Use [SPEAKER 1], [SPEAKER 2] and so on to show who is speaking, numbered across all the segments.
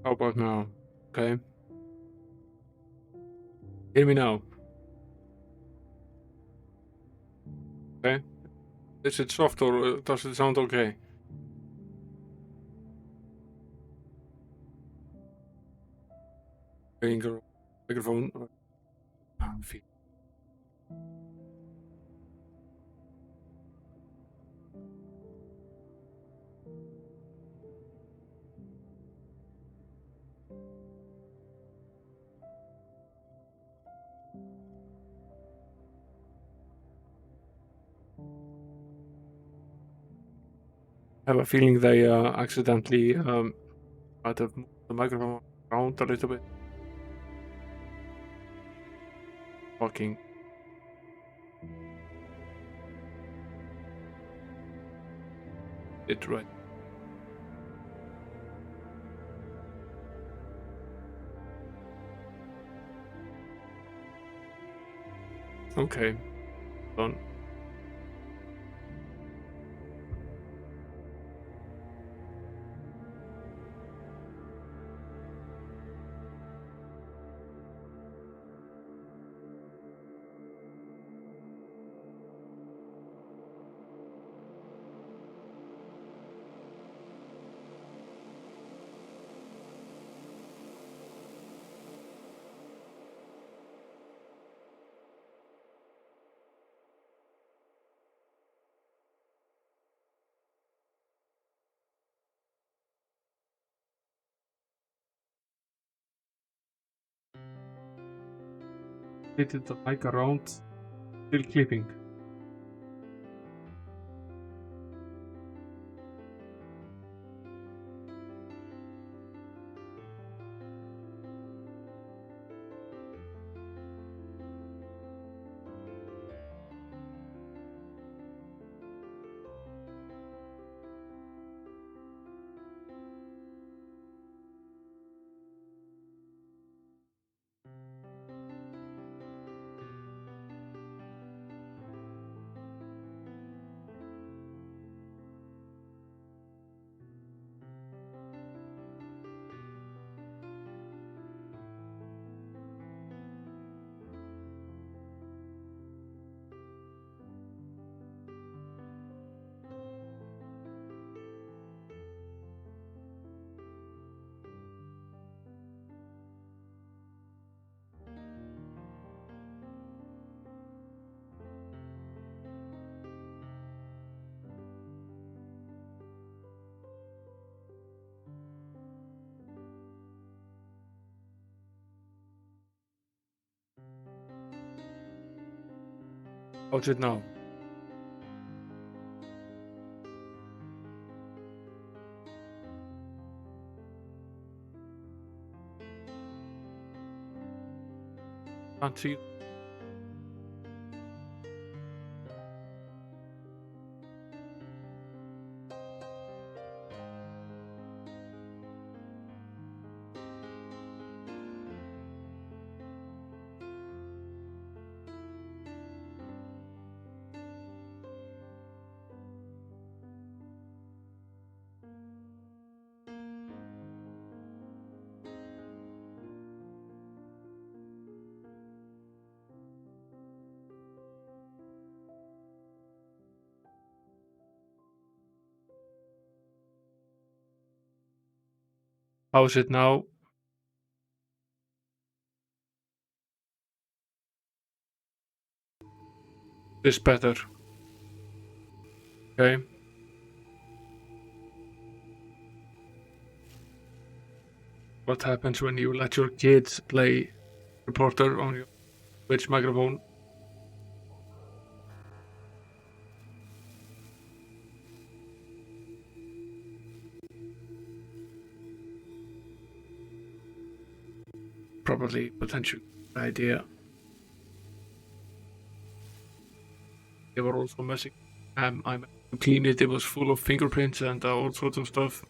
[SPEAKER 1] How about now? Okay. Hear me now. Okay. Is it soft or does it sound okay? Finger, microphone. Feet. I have a feeling they accidentally might have moved the microphone around a little bit. Talking. It right. Okay. Done. Rotated the mic around, still clipping. How's it now? Can't see. How's it now? This better. Okay. What happens when you let your kids play reporter on your Twitch microphone? Probably potential idea. They were also messing. I'm to clean it. It was full of fingerprints and all sorts of stuff.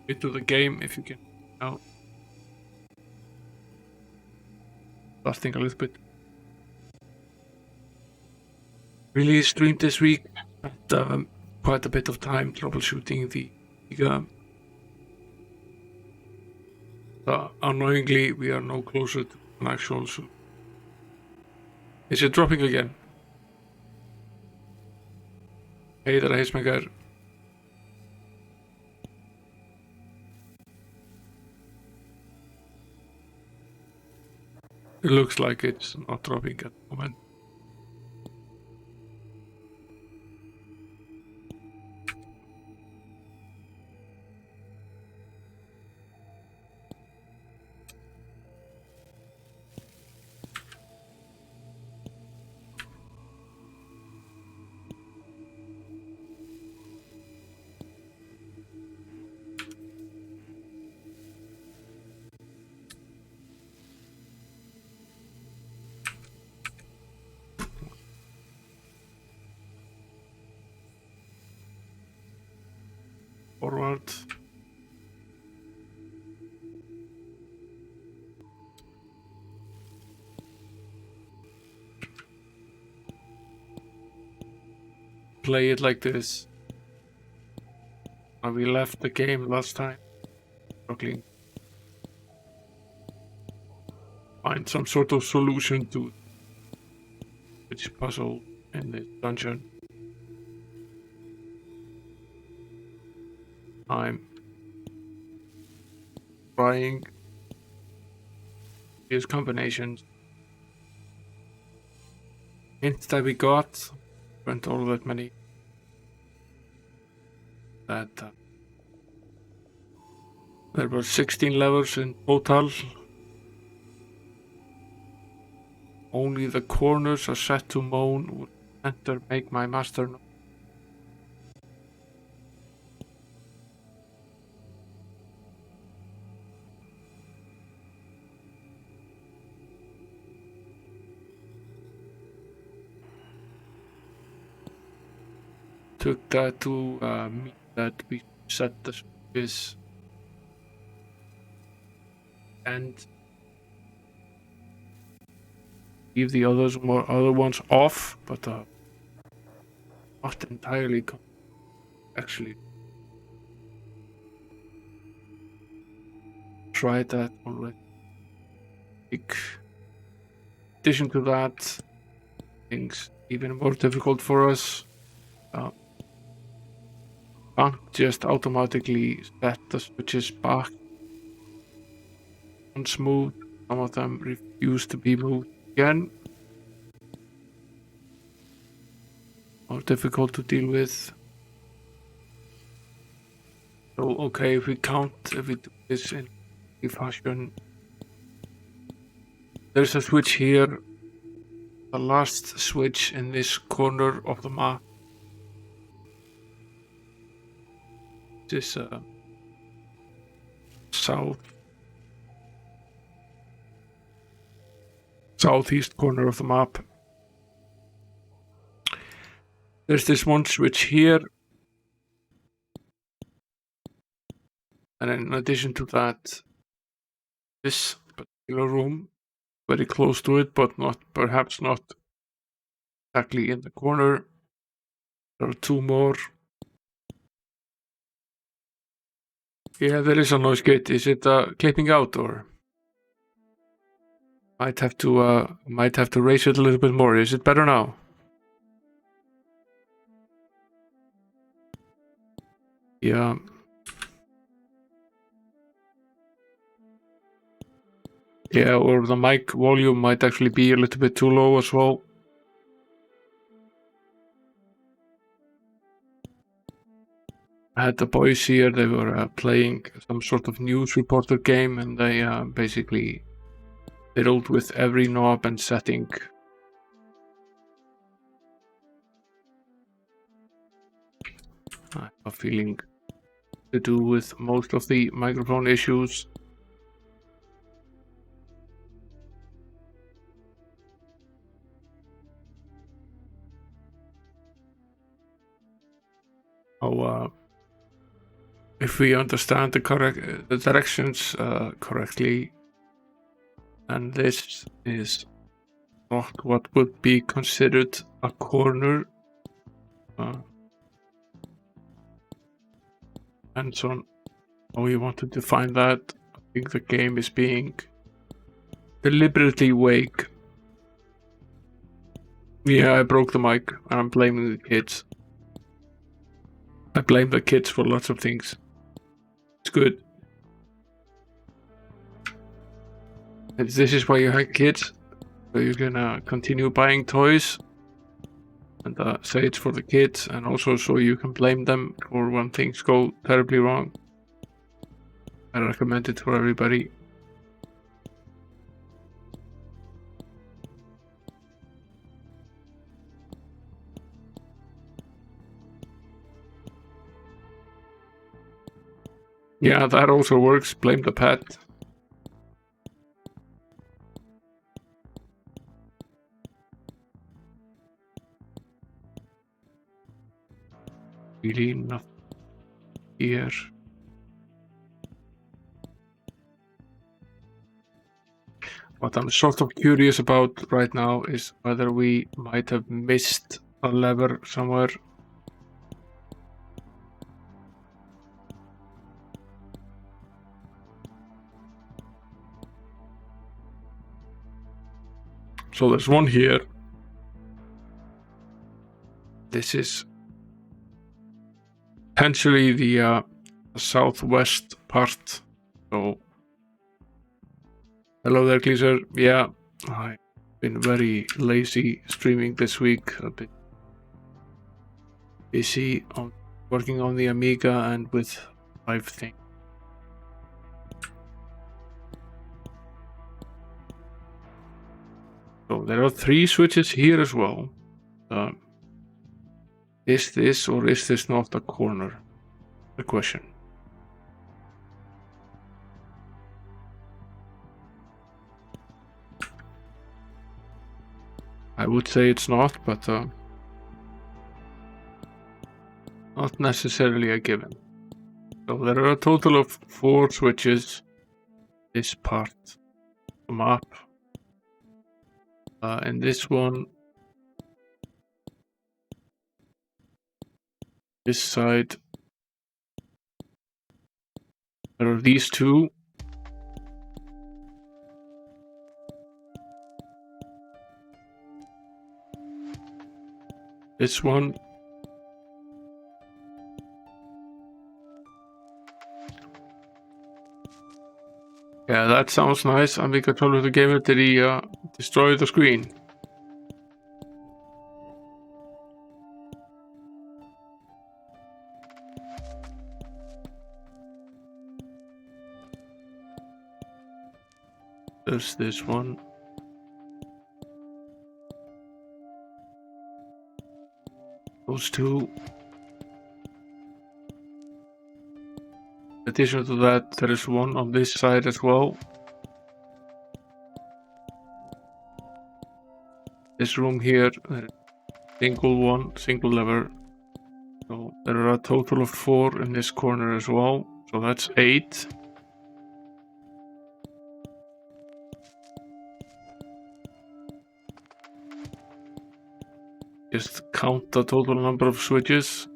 [SPEAKER 1] Into the game if you can. Now, starting a little bit. really streamed this week. Had quite a bit of time troubleshooting the Amiga. Annoyingly, we are no closer to an actual solution. Is it dropping again? Heiðar Heismaker. It looks like it's not dropping at the moment. Forward. Play it like this. We left the game last time. Struggling. Find some sort of solution to which puzzle in this dungeon. I'm trying these combinations. Hints that we got weren't all that many. That there were 16 levels in total. Only the corners are set to moan. Would enter make my master know. Took that to mean that we set the switches and leave the other ones off, but not entirely. Actually, tried that already. In addition to that, things even more difficult for us. Can't just automatically set the switches back once moved. Some of them refuse to be moved again. More difficult to deal with. So okay, if we do this in a fashion, there's a switch here. The last switch in this corner of the map. This southeast corner of the map. There's this one switch here, and in addition to that, this particular room, very close to it, but perhaps not exactly in the corner. There are two more. Yeah, there is a noise gate. Is it clipping out, or might have to raise it a little bit more? Is it better now? Yeah. Yeah, or the mic volume might actually be a little bit too low as well. I had the boys here, they were playing some sort of news reporter game, and they basically fiddled with every knob and setting. I have a feeling to do with most of the microphone issues. If we understand the directions correctly, and this is not what would be considered a corner, Depends on how you want to define that. I think the game is being deliberately vague. Yeah, I broke the mic. I'm blaming the kids. I blame the kids for lots of things. It's good. And this is why you have kids. So you can continue buying toys and say it's for the kids, and also so you can blame them for when things go terribly wrong. I recommend it for everybody. Yeah, that also works. Blame the pet. Really nothing here. What I'm sort of curious about right now is whether we might have missed a lever somewhere. So there's one here. This is potentially the southwest part. So, hello there, Gleaser. Yeah, I've been very lazy streaming this week. A bit busy on working on the Amiga and with live things. So there are 3 switches here as well. Is this or is this not a corner? The question. I would say it's not, but not necessarily a given. So there are a total of 4 switches. This part of the map. And this one. This side. There are these 2. This one. Yeah, that sounds nice. Amiga told the gamer, did he destroy the screen? There's this one. Those 2. In addition to that, there is one on this side as well. This room here, single lever. So there are a total of 4 in this corner as well. So that's 8. Just count the total number of switches.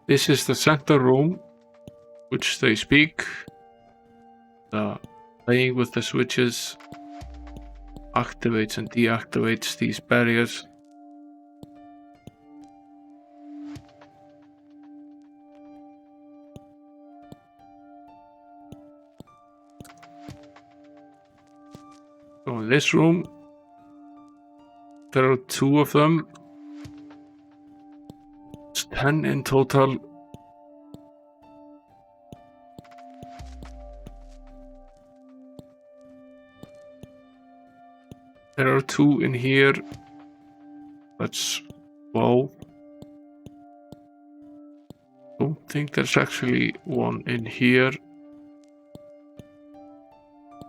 [SPEAKER 1] This is the center room, which they speak. Playing with the switches activates and deactivates these barriers. So in this room, there are 2 of them. It's 10 in total. There are 2 in here. That's 12. Don't think there's actually one in here.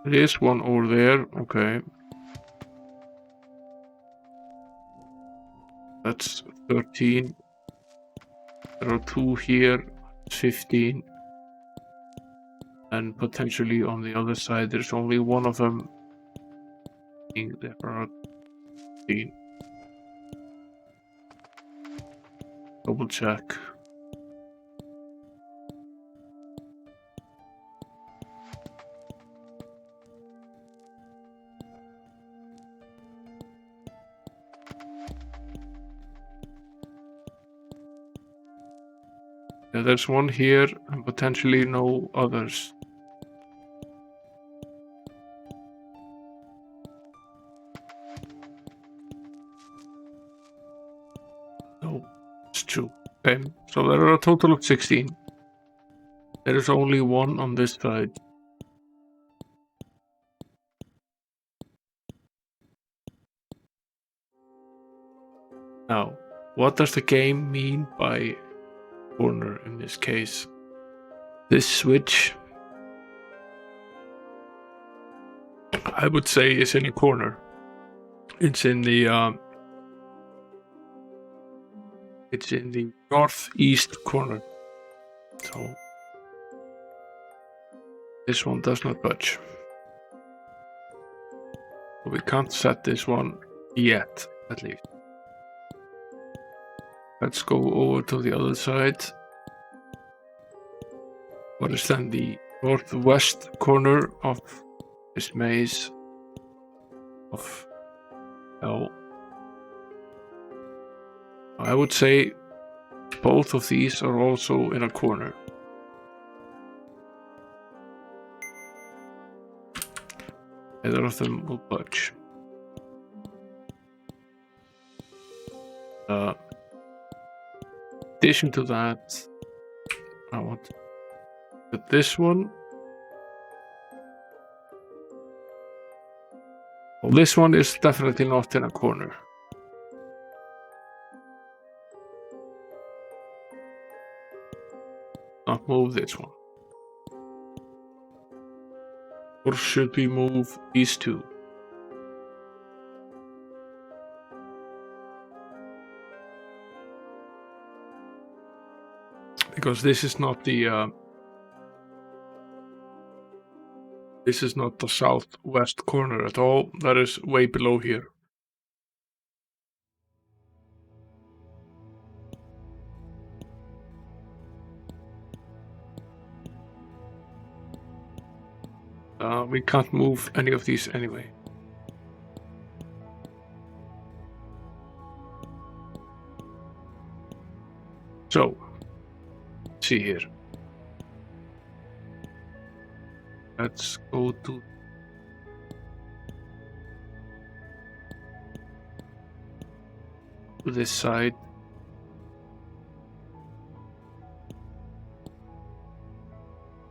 [SPEAKER 1] There is one over there. Okay. That's 13. There are 2 here. 15. And potentially on the other side, there's only one of them. There are 15. Double check. Yeah, there's one here and potentially no others. No, it's 2. Okay, so there are a total of 16. There is only one on this side. Now, what does the game mean by corner in this case? This switch, I would say, is in a corner. It's in the northeast corner. So this one does not budge. We can't set this one yet, at least. Let's go over to the other side. What is then the northwest corner of this maze of hell? I would say both of these are also in a corner. Either of them will budge. In addition to that, I want to put this one. Well, this one is definitely not in a corner. Not move this one. Or should we move these two? Because this is not the southwest corner at all. That is way below here. We can't move any of these anyway. So, see here. Let's go to this side.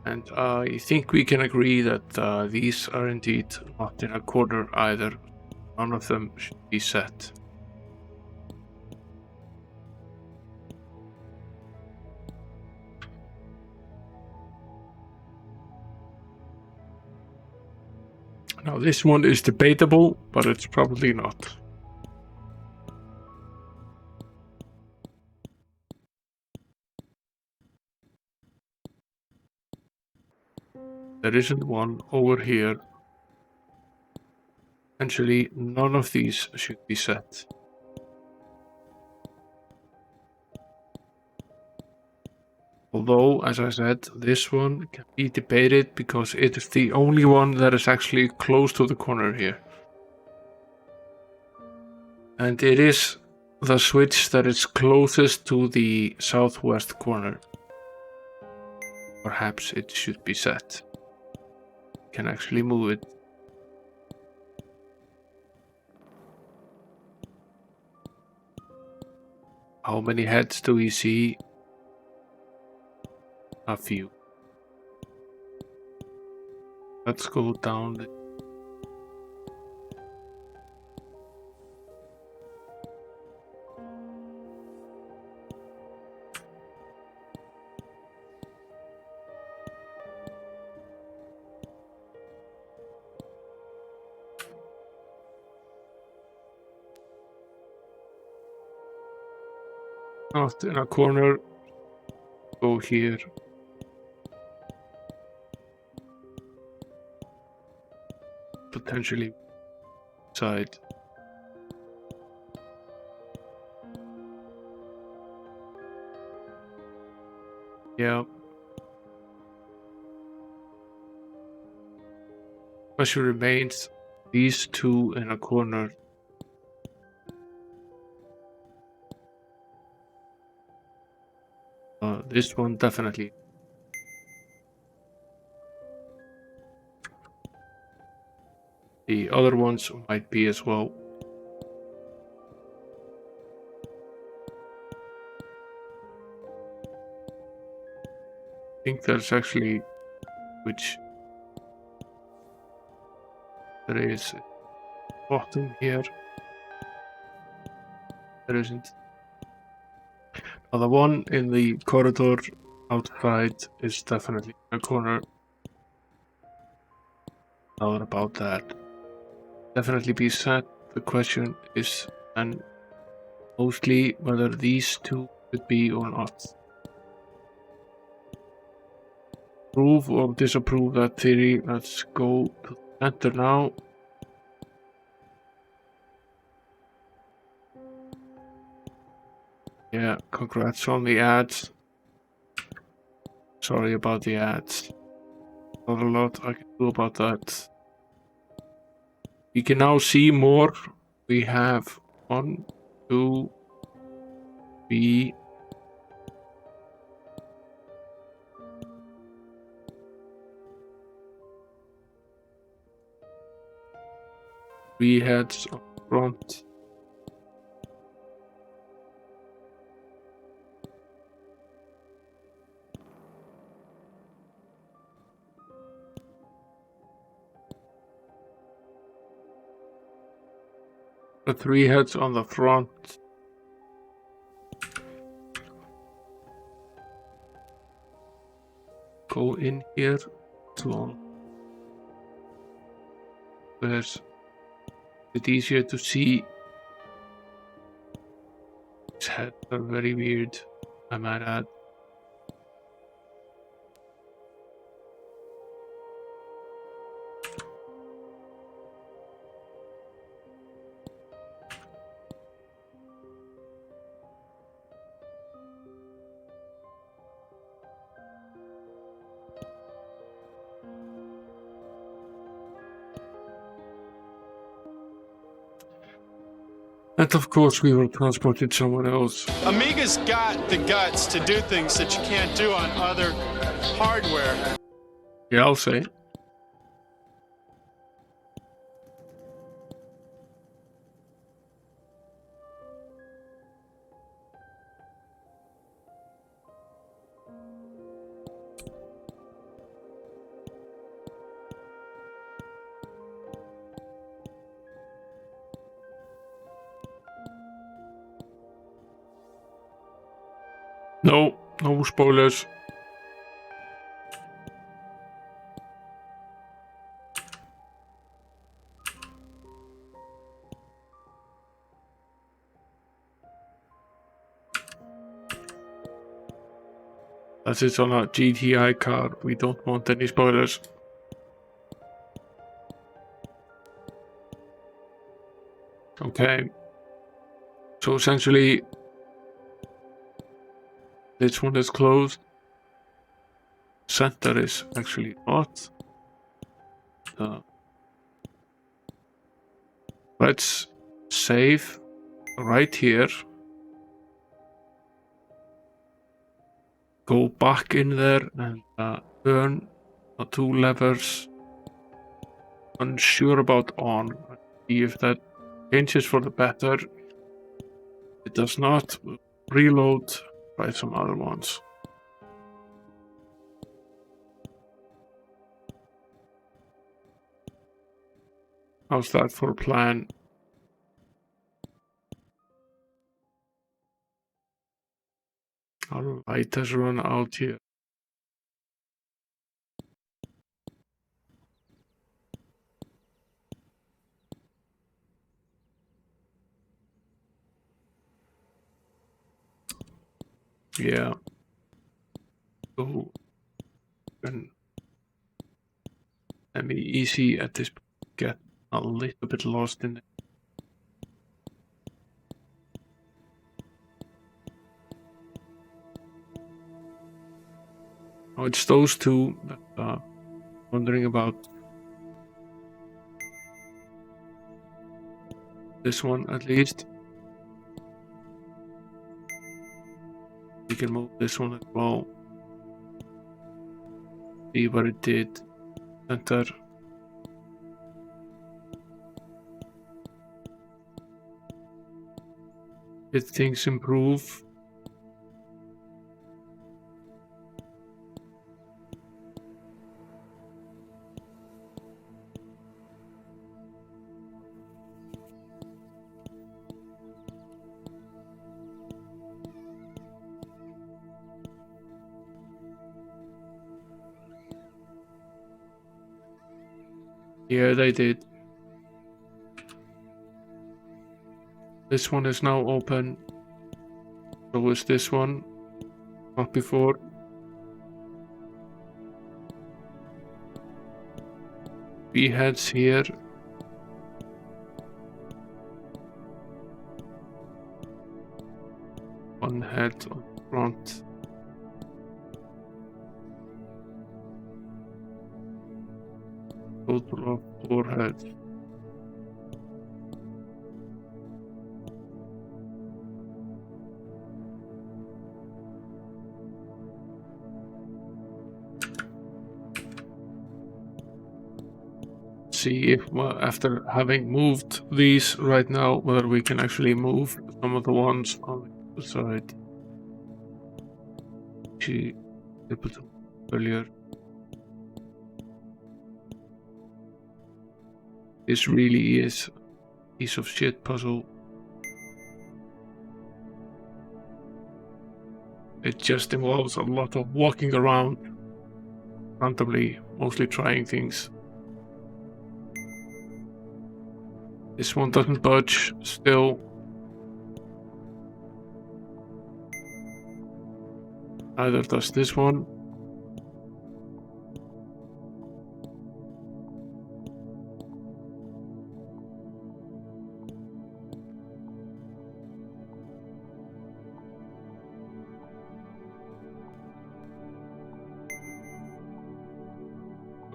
[SPEAKER 1] And I think we can agree that these are indeed not in a corner either. None of them should be set. Now this one is debatable, but it's probably not. There isn't one over here. Essentially, none of these should be set. Although, as I said, this one can be debated because it is the only one that is actually close to the corner here. And it is the switch that is closest to the southwest corner. Perhaps it should be set. You can actually move it. How many heads do we see? A few. Let's go down. Not in a corner. Go here. Potentially side. Yeah. Question remains these two in a corner. This one definitely. The other ones might be as well. I think there's actually which there is a bottom here. There isn't. Now the one in the corridor outside is definitely in a corner. Not about that. Definitely be set. The question is then mostly whether these two could be or not. Prove or disapprove that theory. Let's go to the center now. Yeah, congrats on the ads. Sorry about the ads. Not a lot I can do about that. You can now see more. We have 1, 2, 3. Three heads up front. The 3 heads on the front. Go in here. Long. There's it easier to see. His heads are very weird, I might add. And of course we will transport it somewhere else.
[SPEAKER 2] Amiga's got the guts to do things that you can't do on other hardware.
[SPEAKER 1] Yeah, I'll say. No, no spoilers. As it's on a GTI car, we don't want any spoilers. Okay. So essentially, this one is closed. Center is actually not. Let's save right here. Go back in there and turn the 2 levers. Unsure about on. See if that changes for the better. It does not. Reload. Try some other ones. How's that for plan? Our light has run out here. Yeah. So can let me easy at this point get a little bit lost in it. it's those two that wondering about. This one at least. We can move this one as well. See what it did. Enter. Did things improve? Yeah, they did. This one is now open. So is this one. Not before. B heads here. One head on the front. Total of 4 heads. See if after having moved these right now, whether we can actually move some of the ones on the other side. She able to earlier. This really is a piece of shit puzzle. It just involves a lot of walking around randomly, mostly trying things. This one doesn't budge still. Neither does this one.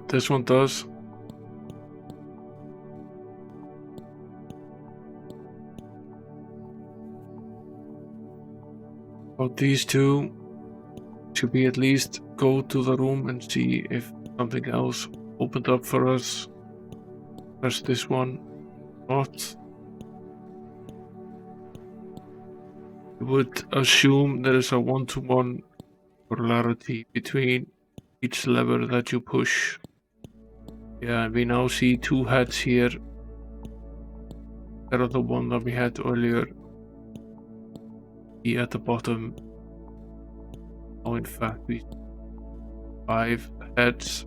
[SPEAKER 1] This one does. But these two should we at least go to the room and see if something else opened up for us. There's this one. Not. I would assume there is a one-to-one polarity between each lever that you push. Yeah, we now see 2 heads here. That are the one that we had earlier. Be at the bottom. Oh, in fact, we 5 heads.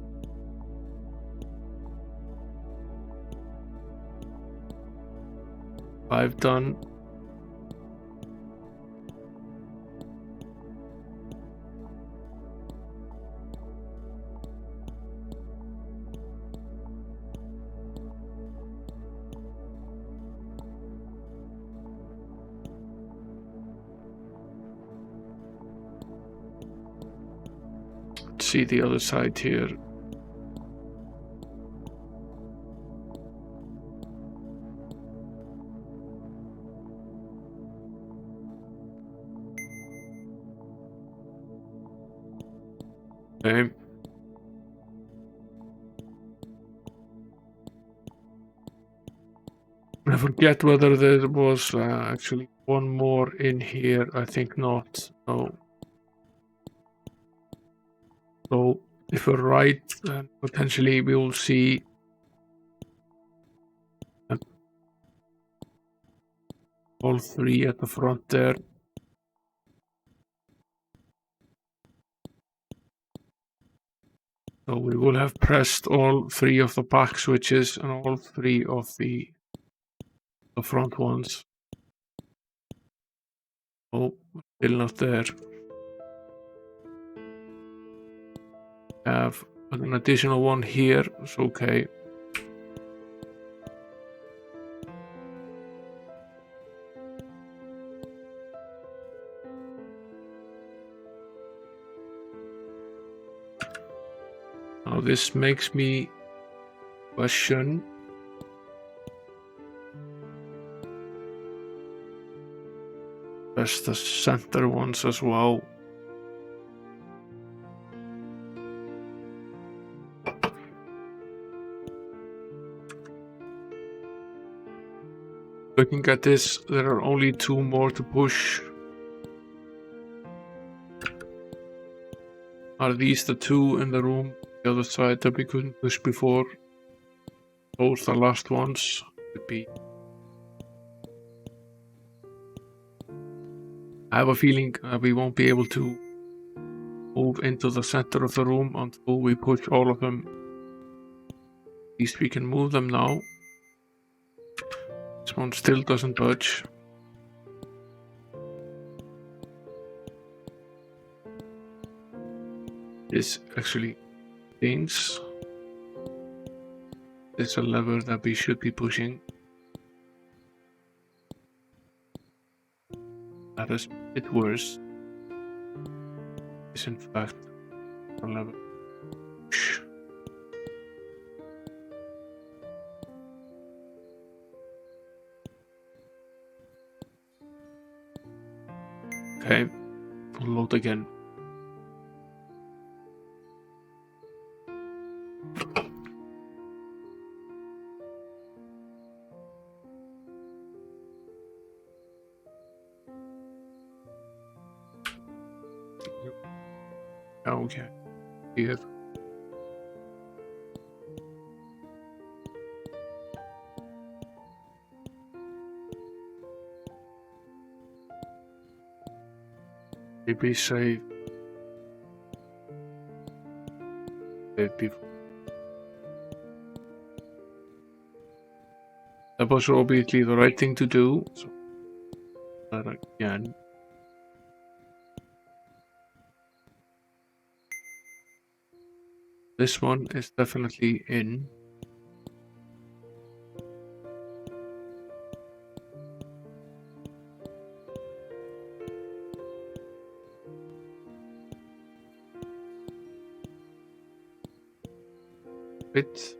[SPEAKER 1] Five done. See the other side here. Okay. I forget whether there was actually one more in here. I think not. No. So if we're right, then potentially we will see all 3 at the front there. So we will have pressed all 3 of the back switches and all 3 of the front ones. Oh, still not there. Have an additional one here. It's okay. Now this makes me question. There's the center ones as well. Looking at this, there are only 2 more to push. Are these the 2 in the room the other side that we couldn't push before? Those the last ones could be. I have a feeling we won't be able to move into the center of the room until we push all of them. At least we can move them now. This one still doesn't budge. This actually things. There's a lever that we should be pushing. That is a bit worse. Is in fact a lever. Shh. Okay, we'll load again. Okay, here. Maybe save before. That was obviously the right thing to do. So that again. This one is definitely in. Bit.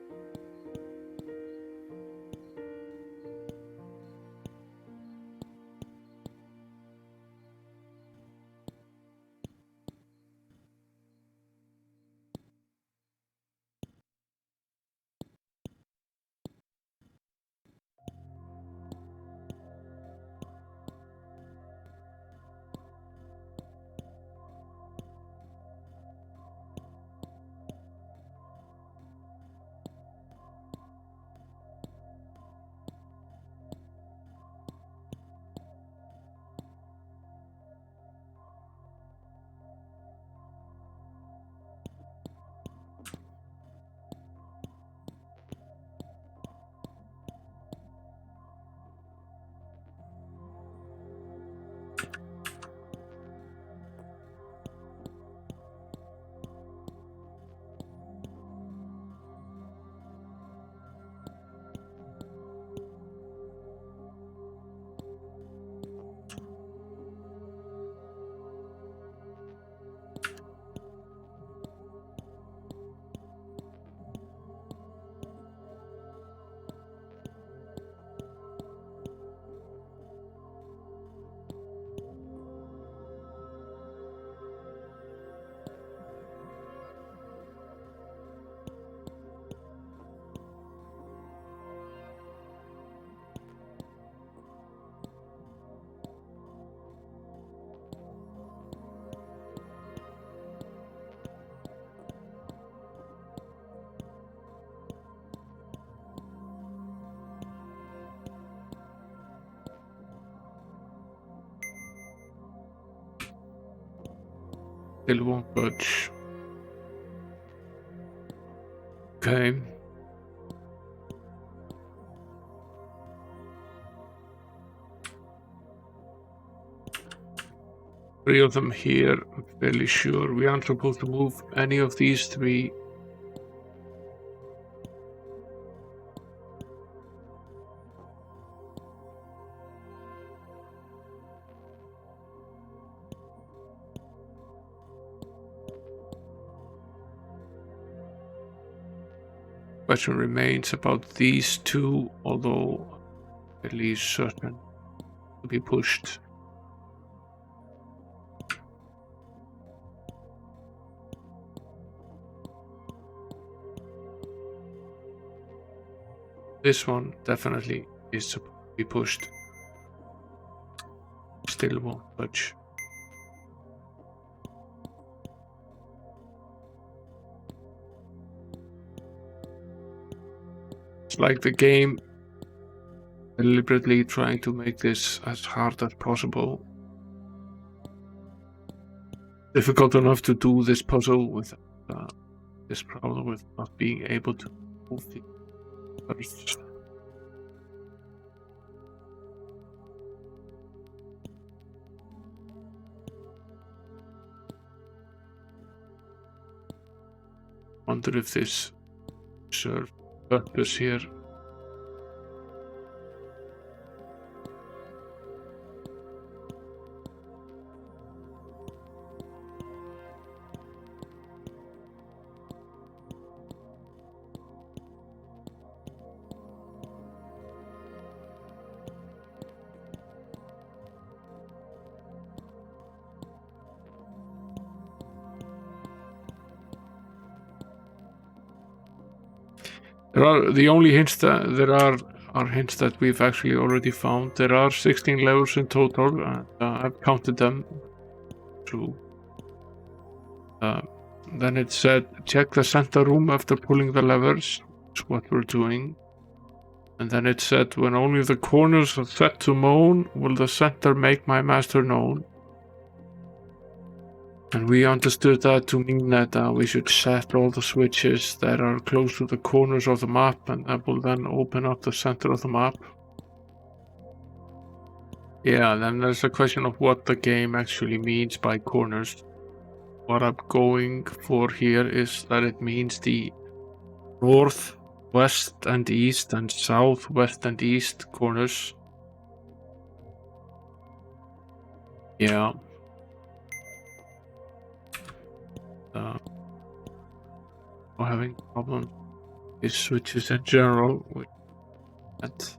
[SPEAKER 1] Still won't budge. Okay. Three of them here. I'm fairly sure we aren't supposed to move any of these 3. question remains about these two, although at least certain to be pushed. This one definitely is supposed to be pushed. Still won't budge. It's like the game deliberately trying to make this as hard as possible. Difficult enough to do this puzzle with this problem with not being able to move the others. Wonder if this serves purpose here. The only hints that there are hints that we've actually already found. There are 16 levels in total, and I've counted them. True. Then it said check the center room after pulling the levers. That's what we're doing. And then it said when only the corners are set to moan, will the center make my master known. And we understood that to mean that we should set all the switches that are close to the corners of the map, and that will then open up the center of the map. Yeah, then there's a question of what the game actually means by corners. What I'm going for here is that it means the north, west and east and south, west and east corners. Yeah. We're having problems with switches in general with that.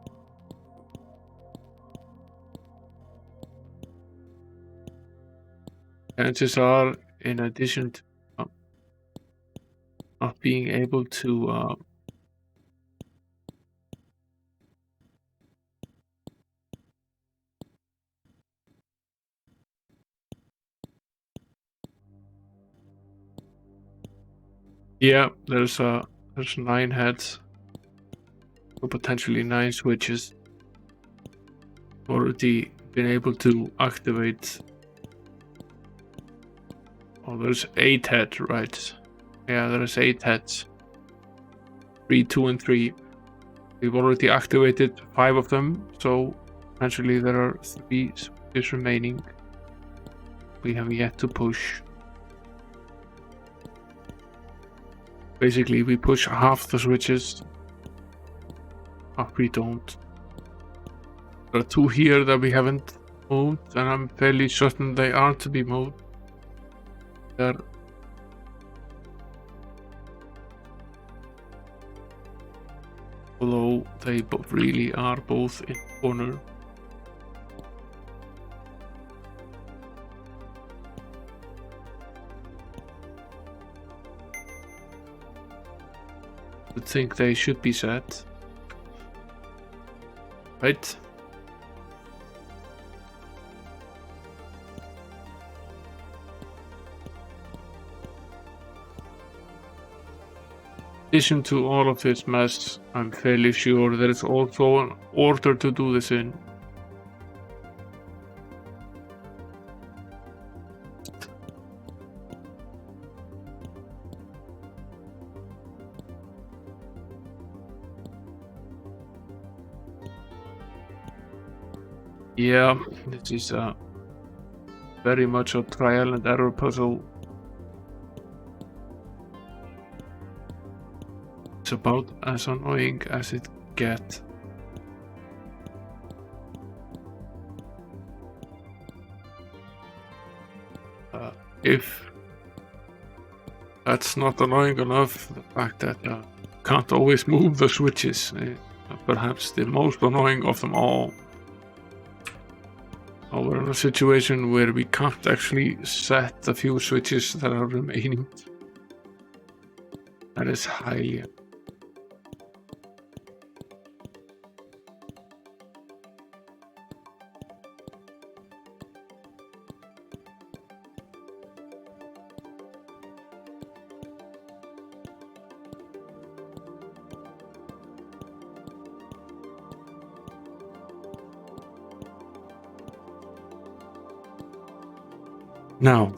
[SPEAKER 1] Chances are, in addition to not being able to yeah, there's 9 heads, or potentially 9 switches. Already been able to activate. Oh, there's 8 heads, right? Yeah, there's 8 heads. 3, 2, and 3. We've already activated 5 of them, so potentially there are 3 switches remaining. We have yet to push. Basically, we push half the switches, half we don't. There are 2 here that we haven't moved, and I'm fairly certain they aren't to be moved. They're although they really are both in the corner. I think they should be set. Right? In addition to all of this mess, I'm fairly sure there is also an order to do this in. Yeah, this is very much a trial and error puzzle. It's about as annoying as it gets. If that's not annoying enough, the fact that can't always move the switches. Perhaps the most annoying of them all. Oh, we're in a situation where we can't actually set the few switches that are remaining. That is highly... Now,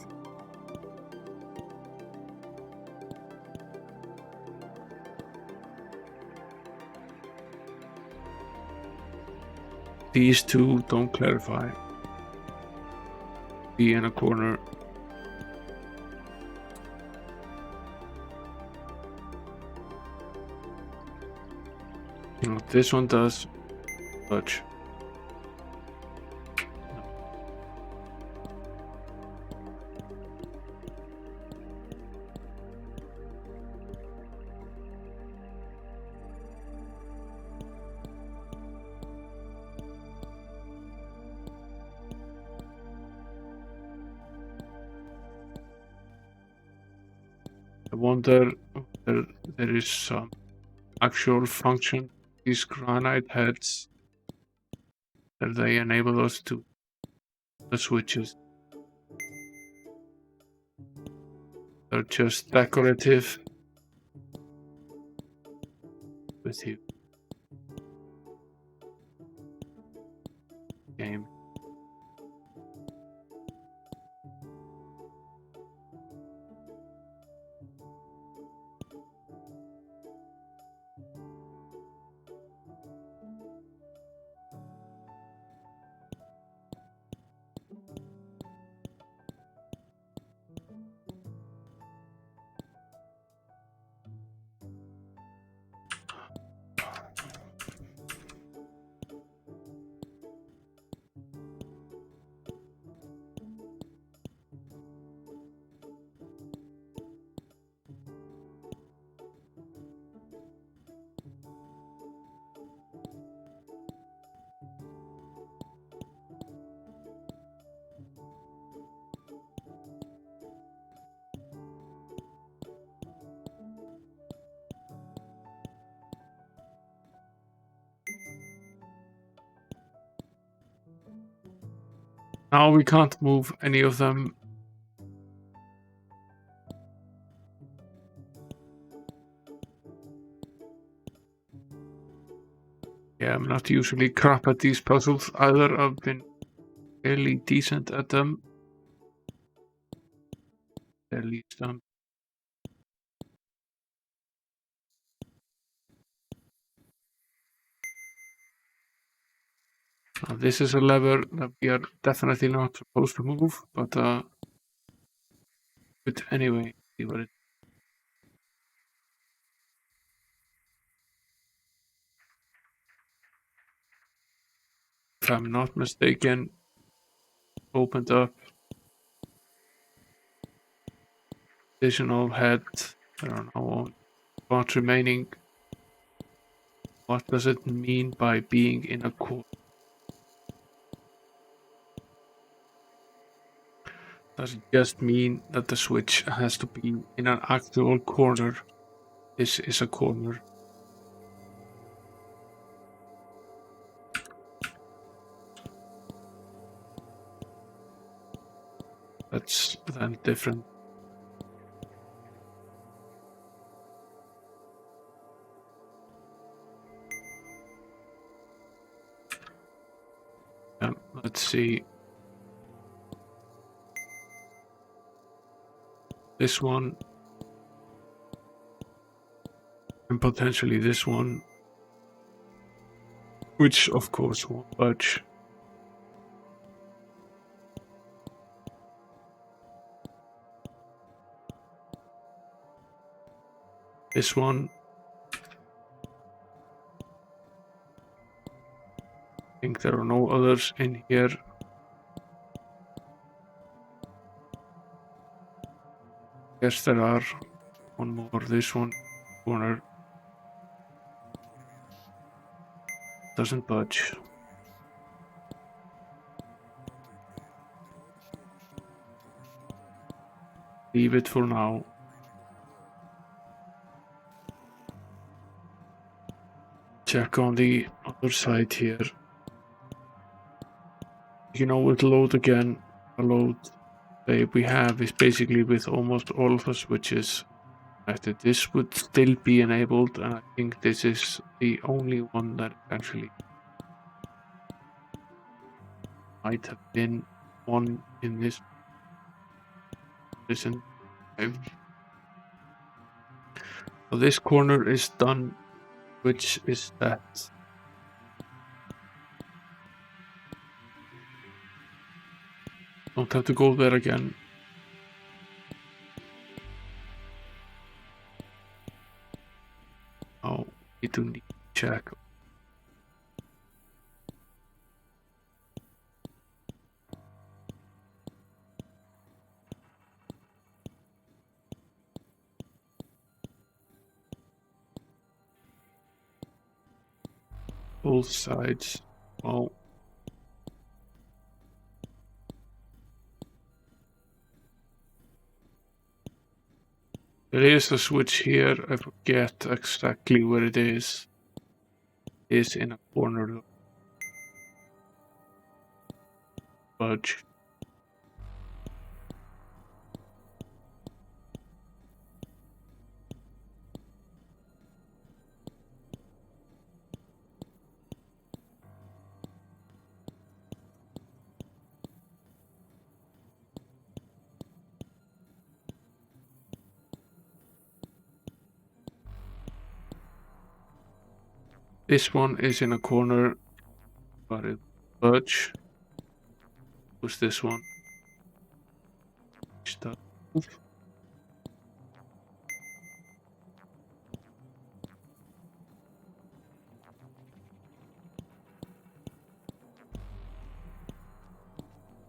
[SPEAKER 1] these two don't clarify. Be in a corner. You know, this one does touch. I wonder whether there is some actual function these granite heads that they enable us to the switches. They're just decorative with you. Game. Now we can't move any of them. Yeah, I'm not usually crap at these puzzles either. I've been fairly decent at them. At least this is a lever that we are definitely not supposed to move, but anyway, see what it. If I'm not mistaken, opened up additional head. I don't know what remaining. What does it mean by being in a corner? Does it just mean that the switch has to be in an actual corner? This is a corner. That's then different. Let's see. This one. And potentially this one. Which of course won't budge. This one. I think there are no others in here. Yes, there are. One more. This one. Corner. Doesn't budge. Leave it for now. Check on the other side here. You know, with load again, the load we have is basically with almost all of the switches. This would still be enabled, and I think this is the only one that actually might have been on in this. Listen. Okay. So this corner is done, which is that. Don't have to go there again. Oh, we do need to check. Both sides. Oh. There is a switch here. I forget exactly where it is. It's in a corner. Budge. This one is in a corner, but it budge. Who's this one? Stop.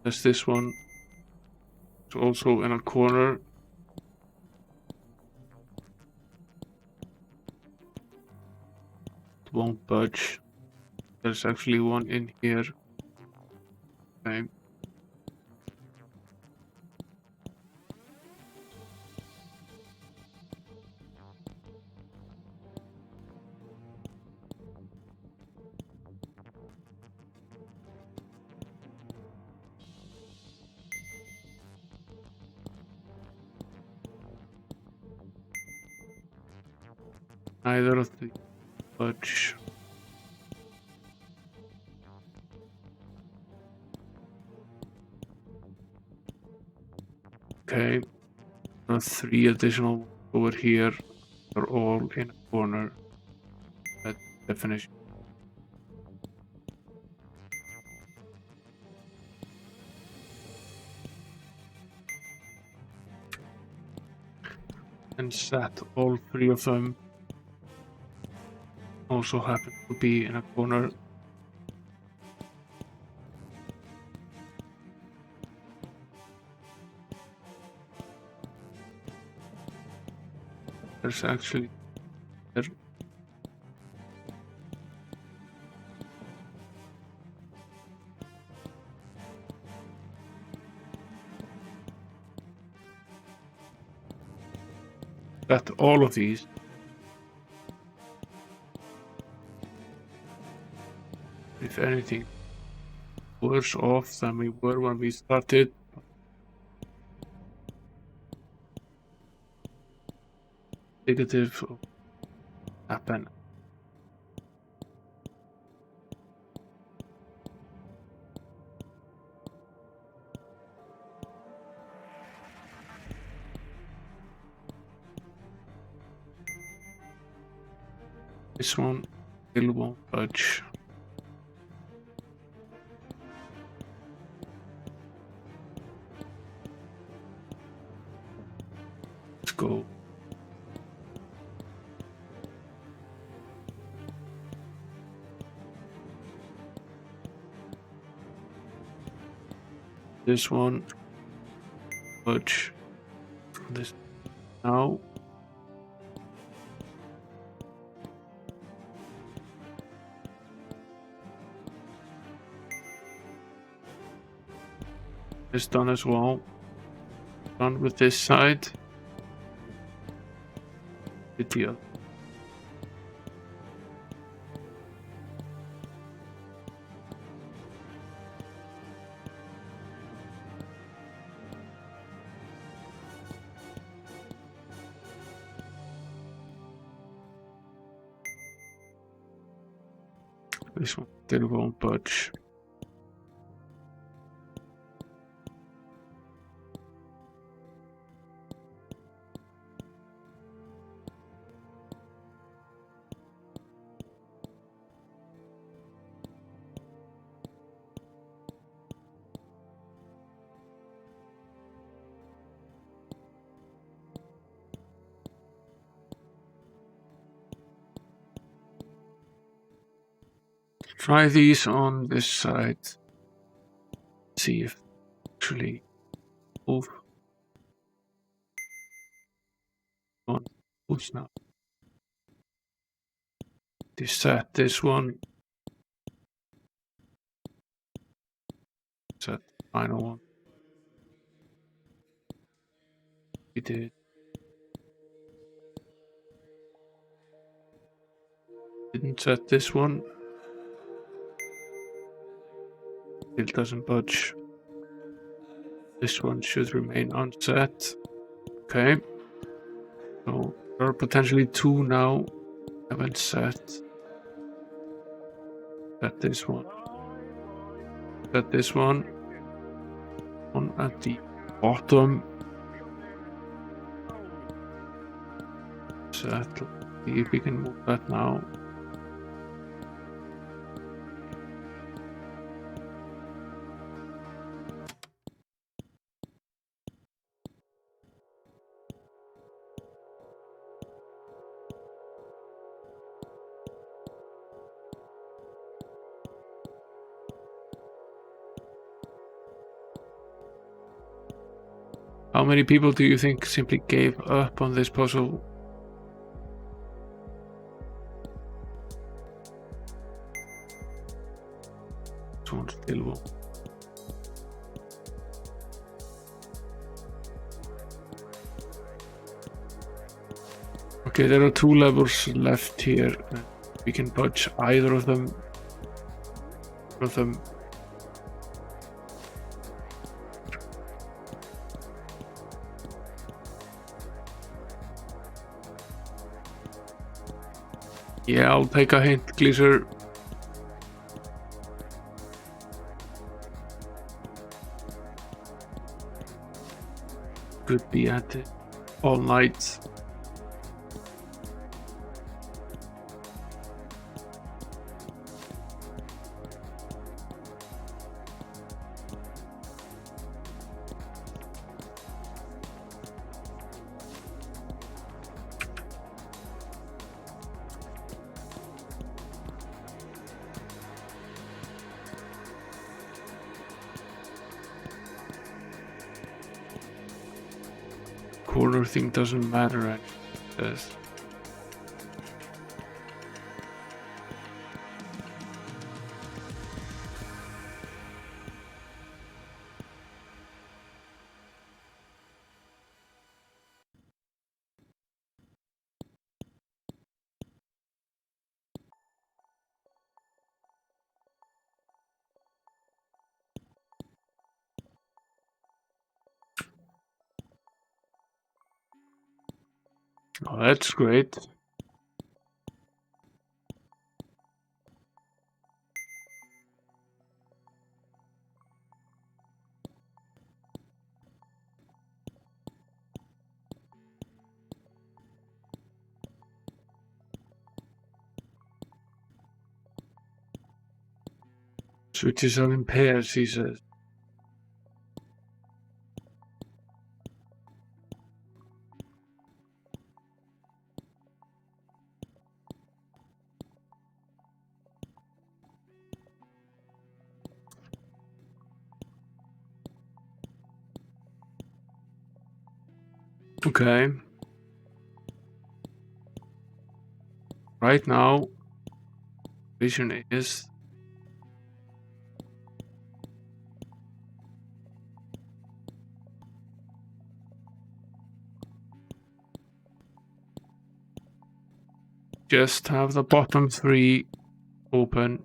[SPEAKER 1] There's this one. It's also in a corner. It won't budge. There's actually one in here. Okay. Neither of the budge. Okay. There are 3 additional over here. They're all in a corner. That definition. And set all 3 of them also happen to be in a corner. There's actually there. That all of these. If anything, worse off than we were when we started. Negative happen. This one still won't budge. Let's go. This one budge. This now. is done as well. Done with this side. Good deal. This one still won't budge. Try these on this side. See if actually move. On moves now. Set this one. Set the final one. We did. Didn't set this one. Still doesn't budge. This one should remain unset. Okay. So there are potentially two now. Haven't set. Set this one. Set this one. One at the bottom. Set. See if we can move that now. How many people do you think simply gave up on this puzzle? This one still won't. Okay, there are two levels left here. We can budge either of them. Yeah, I'll take a hint, Gleaser. Could be at it all night. Corner thing doesn't matter, actually. It does. Oh, that's great. Switches are in pairs, he says. Okay. Right now, vision is just have the bottom 3 open.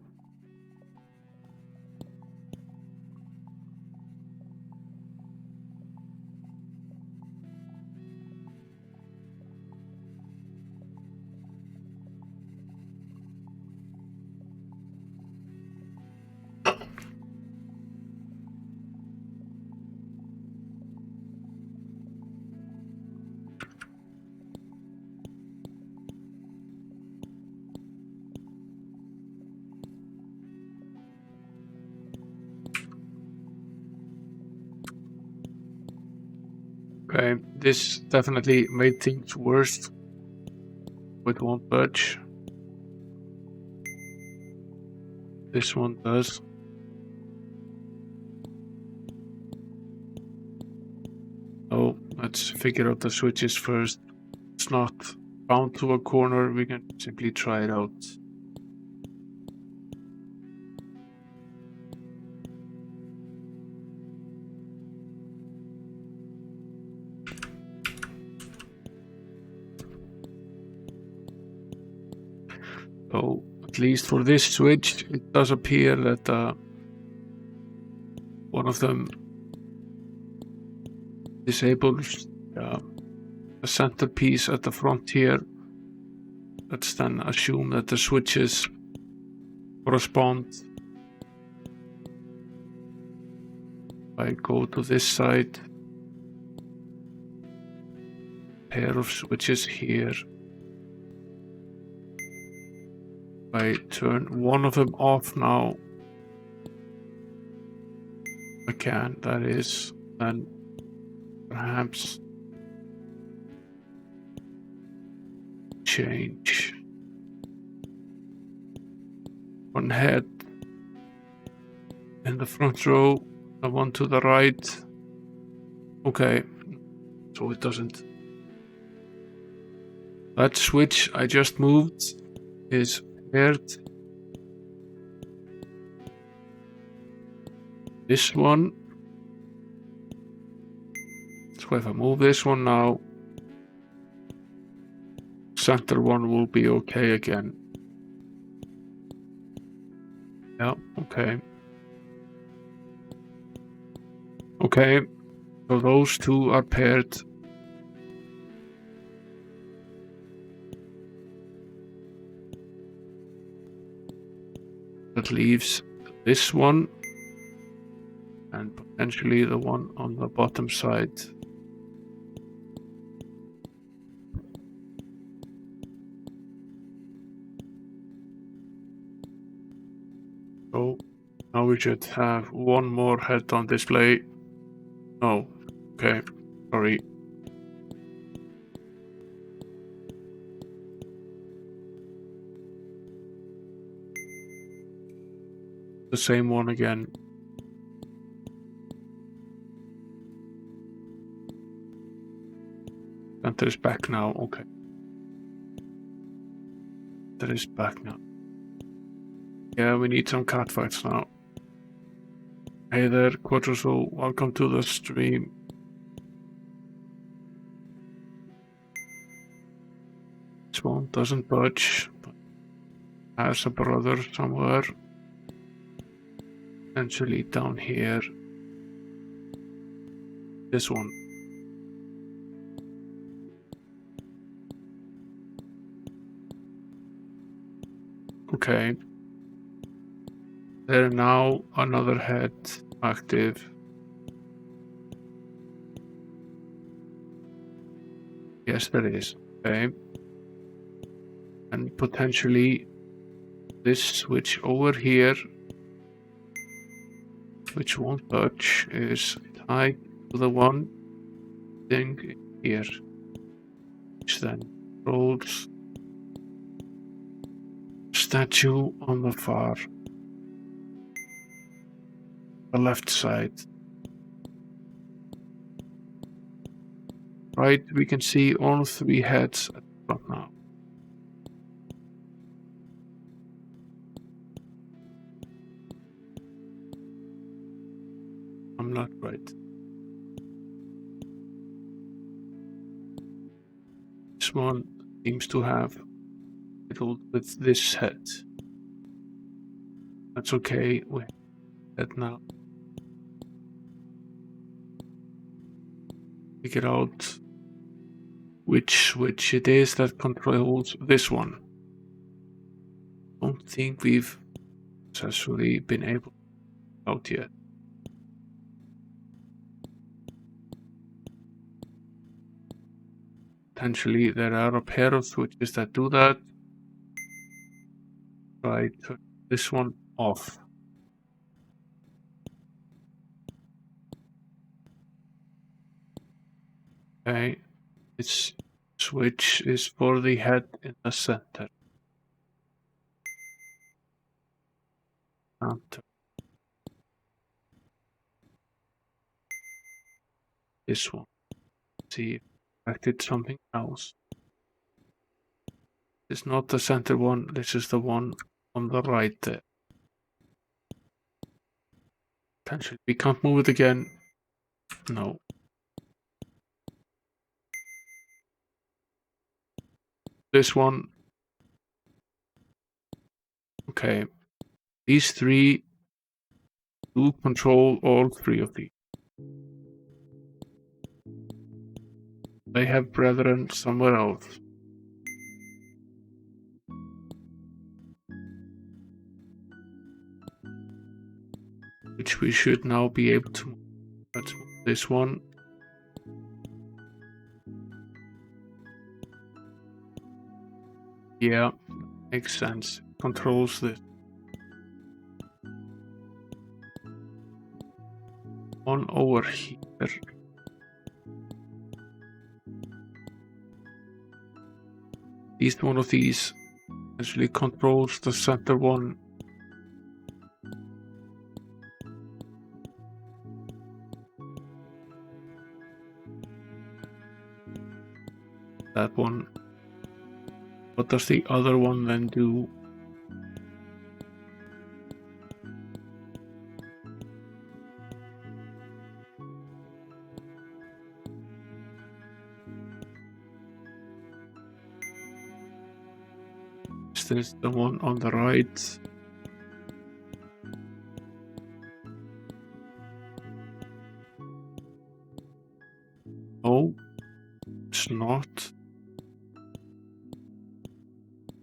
[SPEAKER 1] Okay, this definitely made things worse. It won't budge. This one does. Oh, let's figure out the switches first. It's not bound to a corner, we can simply try it out. So, at least for this switch, it does appear that one of them disables the centerpiece at the front here. Let's then assume that the switches correspond. If I go to this side, pair of switches here. If I turn one of them off now, again, that is, then perhaps change one head in the front row, the one to the right. Okay, so it doesn't. That switch I just moved is paired. This one. So if I move this one now, center one will be okay again. Yeah, okay. Okay, so those two are paired. That leaves this one and potentially the one on the bottom side. So now we should have one more head on display. Oh, okay, sorry. The same one again. Center is back now, okay. That is back now. Yeah, we need some cat fights now. Hey there, Quatroso, welcome to the stream. This one doesn't budge, but has a brother somewhere. Essentially down here. This one. Okay. There now another head active. Yes, there is. Okay. And potentially this switch over here, which won't touch, is tied to the one thing here, which then controls statue on the far, the left side. Right, we can see all 3 heads at the front now. I'm not right. This one seems to have fiddled with this head. That's okay, we have that now. Figure out which switch it is that controls this one. Don't think we've successfully been able to figure out yet. Potentially there are a pair of switches that do that. Try turn this one off. Okay, this switch is for the head in the center. And this one. See if I did something else. This is not the center one, this is the one on the right there. Potentially we can't move it again. No. This one. Okay. These three do control all three of these. They have brethren somewhere else. Which we should now be able to move. Let's move this one. Yeah, makes sense. Controls this. One over here. Each one of these actually controls the center one. That one. What does the other one then do? Is this the one on the right? No, it's not.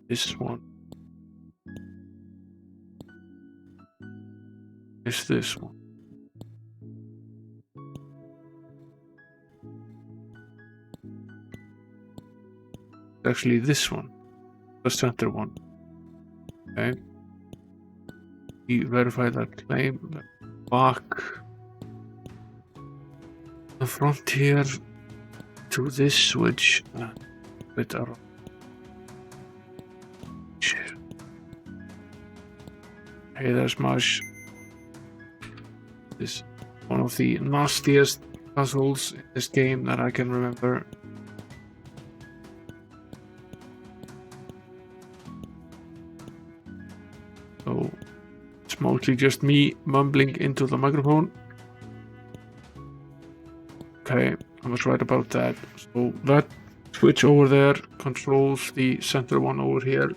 [SPEAKER 1] This one. Is this one. Actually this one. The center one. Okay. We verify that claim. Back the frontier to this switch with our hey, there's Mush. This is one of the nastiest puzzles in this game that I can remember. So it's mostly just me mumbling into the microphone. Okay, I was right about that. So that switch over there controls the center one over here.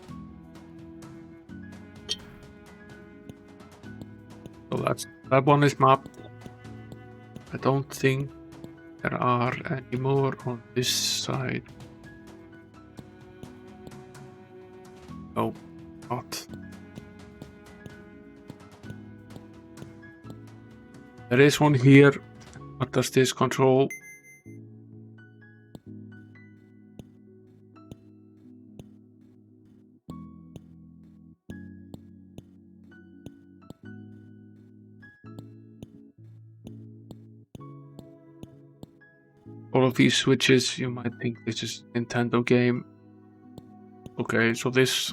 [SPEAKER 1] So that one is mapped. I don't think there are any more on this side. No, not. There is one here. What does this control? All of these switches, you might think this is a Nintendo game. Okay, so this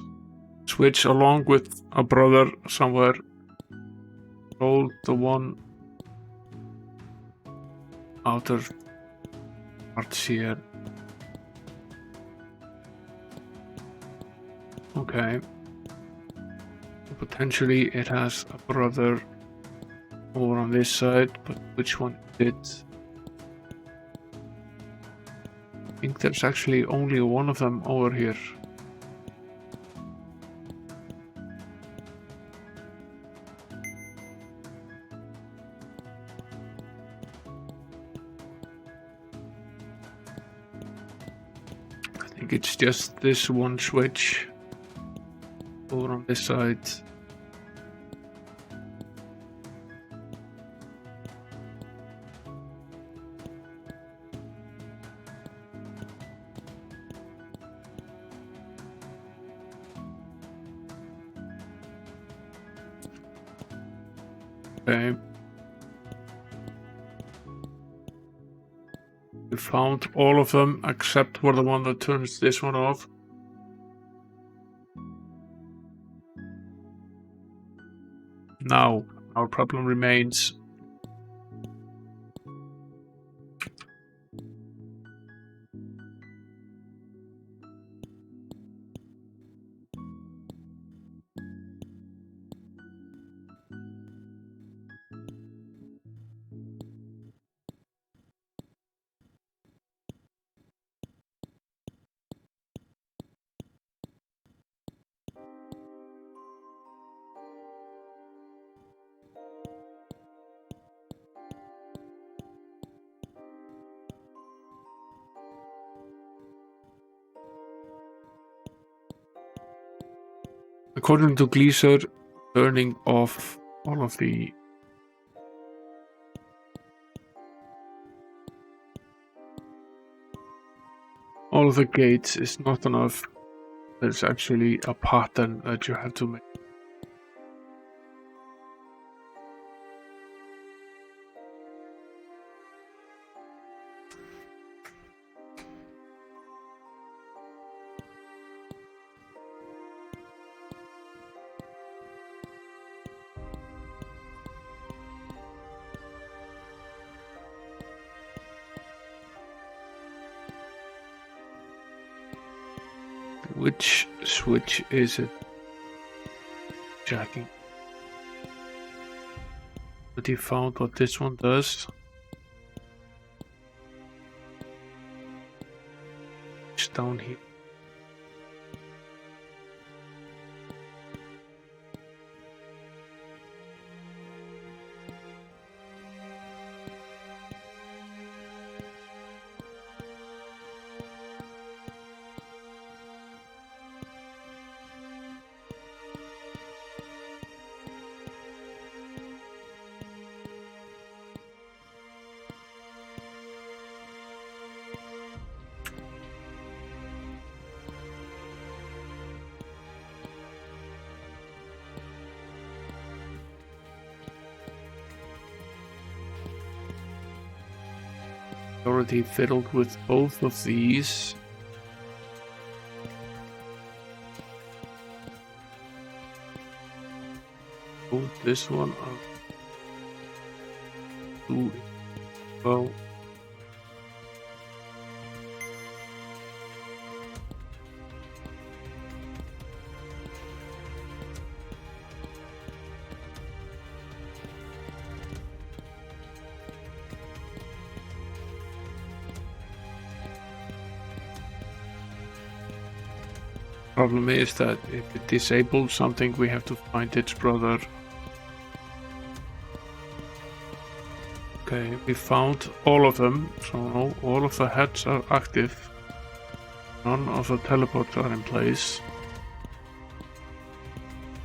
[SPEAKER 1] switch along with a brother somewhere control the one outer parts here. Okay. Potentially it has a brother over on this side, but which one is it? I think there's actually only one of them over here. I think it's just this one switch over on this side. Okay. We found all of them except for the one that turns this one off. Now, our problem remains. According to Gleaser, turning off all of the gates is not enough. There's actually a pattern that you have to make. Which switch is it? Checking. But he found what this one does. It's down here. Already fiddled with both of these. Both this one up. Ooh. Well. Problem is that if it disables something, we have to find its brother. Okay, we found all of them, so no, all of the heads are active. None of the teleports are in place.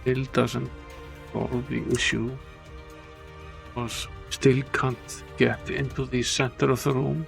[SPEAKER 1] Still doesn't solve the issue, because still can't get into the center of the room.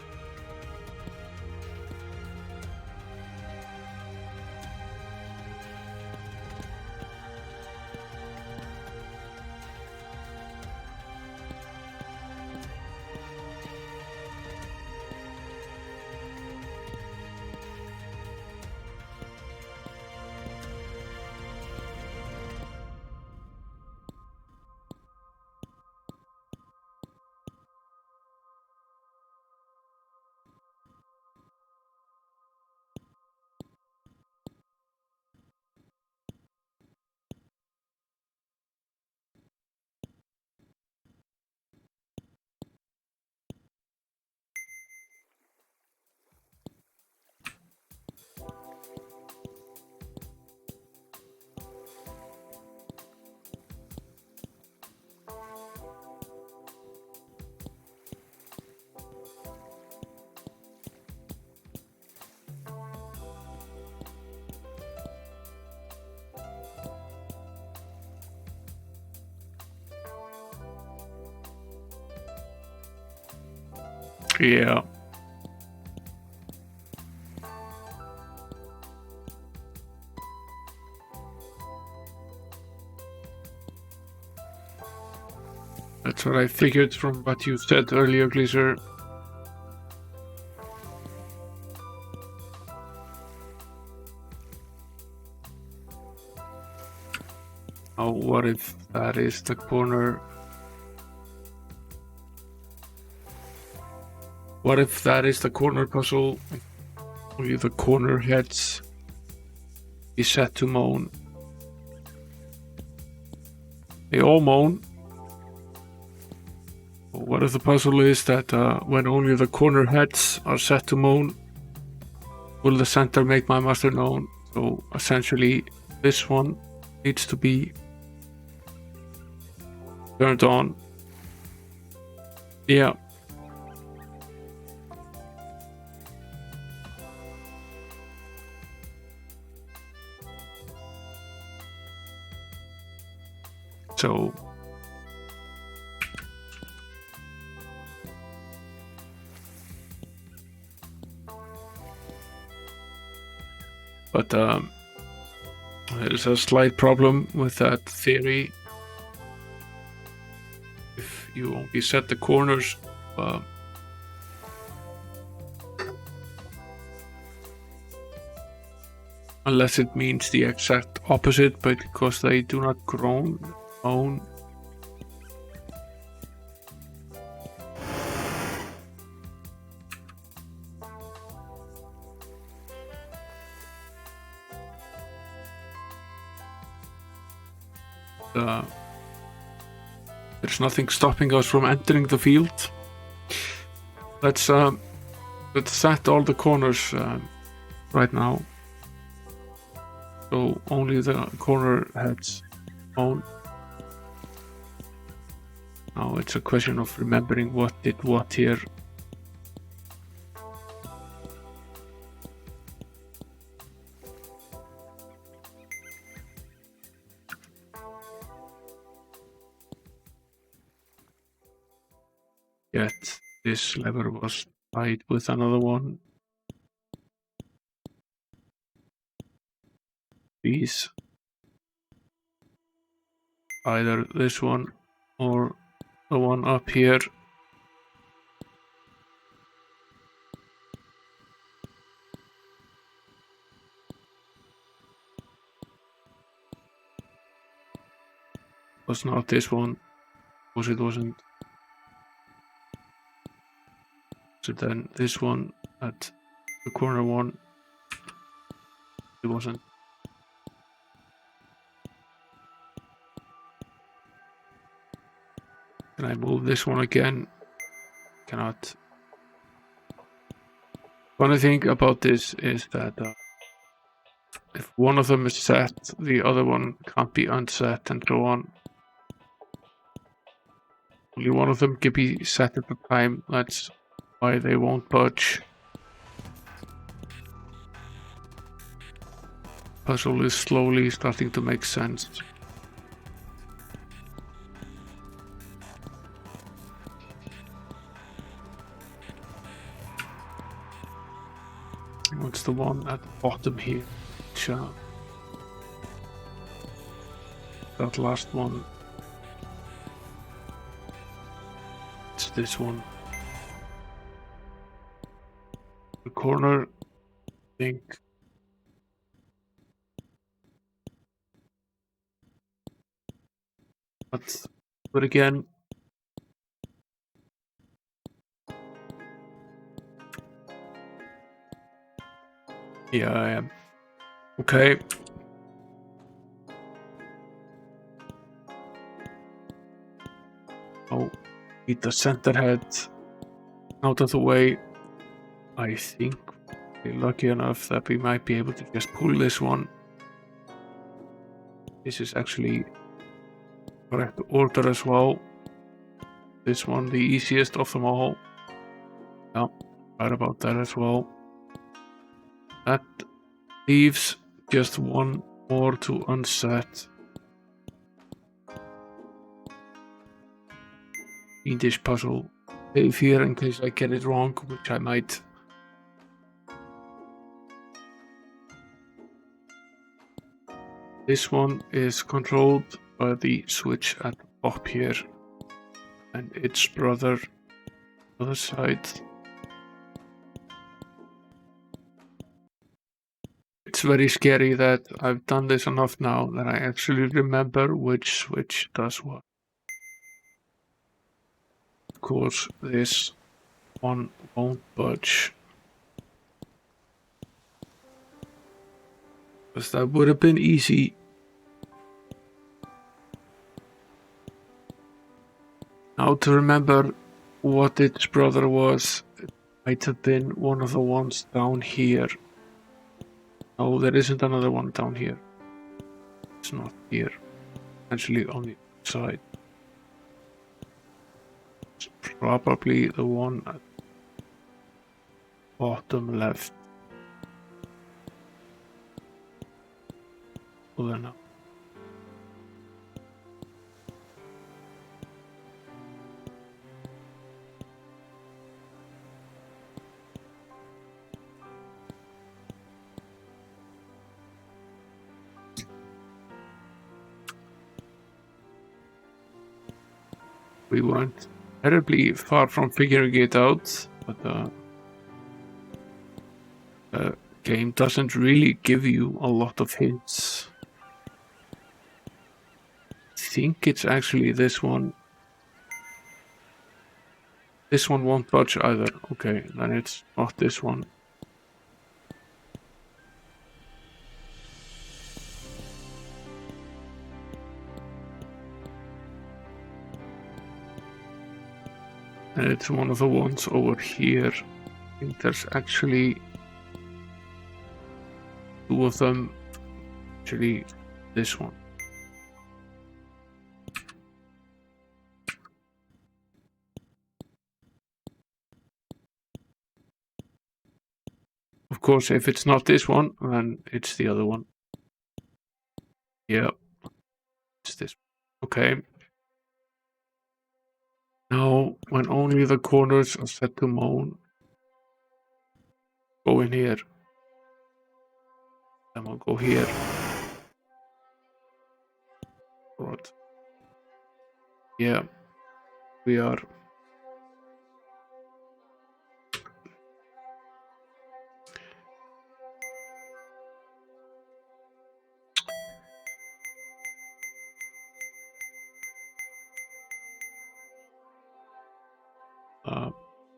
[SPEAKER 1] Yeah. That's what I figured from what you said earlier, Gleaser. Oh, what if that is the corner? What if that is the corner puzzle? Only the corner heads is set to moan. They all moan. What if the puzzle is that when only the corner heads are set to moan, will the center make my master known? So essentially, this one needs to be turned on. Yeah. So but there's a slight problem with that theory. If you only set the corners unless it means the exact opposite, but because they do not moan. There's nothing stopping us from entering the field. Let's set all the corners right now. So only the corner heads moan. Now it's a question of remembering what did what here. Yet this lever was tied with another one. These, either this one or the one up here. Was not this one, because it wasn't. So then this one at the corner one, it wasn't. Can I move this one again? Cannot. Funny thing about this is that if one of them is set, the other one can't be unset and so on. Only one of them can be set at a time. That's why they won't budge. Puzzle is slowly starting to make sense. What's the one at the bottom here? That last one. It's this one. The corner, I think. But again, yeah, I am. Okay. Oh, get the center head out of the way. I think we're lucky enough that we might be able to just pull this one. This is actually correct order as well. This one, the easiest of them all. Yeah, right about that as well. That leaves just one more to unset. Fiendish puzzle save here in case I get it wrong, which I might. This one is controlled by the switch at the top here, and its brother on the other side. It's very scary that I've done this enough now that I actually remember which switch does what. Of course, this one won't budge, because that would have been easy. Now to remember what its brother was, it might have been one of the ones down here. No, there isn't another one down here. It's not here. Actually on the side. It's probably the one at the bottom left. Oh, then we weren't terribly far from figuring it out, but the game doesn't really give you a lot of hints. I think it's actually this one. This one won't budge either. Okay, then it's not this one. And it's one of the ones over here. I think there's actually two of them. Actually, this one. Of course, if it's not this one, then it's the other one. Yeah, it's this. Okay. Now, when only the corners are set to moan, go in here. Then we'll go here. Right. Yeah, we are.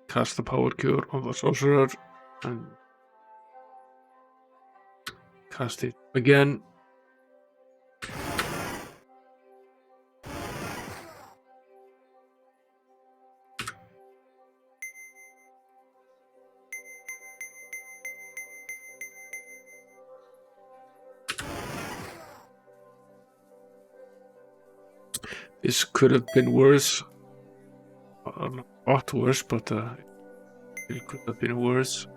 [SPEAKER 1] Cast the power cure on the sorcerer and cast it again. This could have been worse. Not a lot worse, but it could have been worse.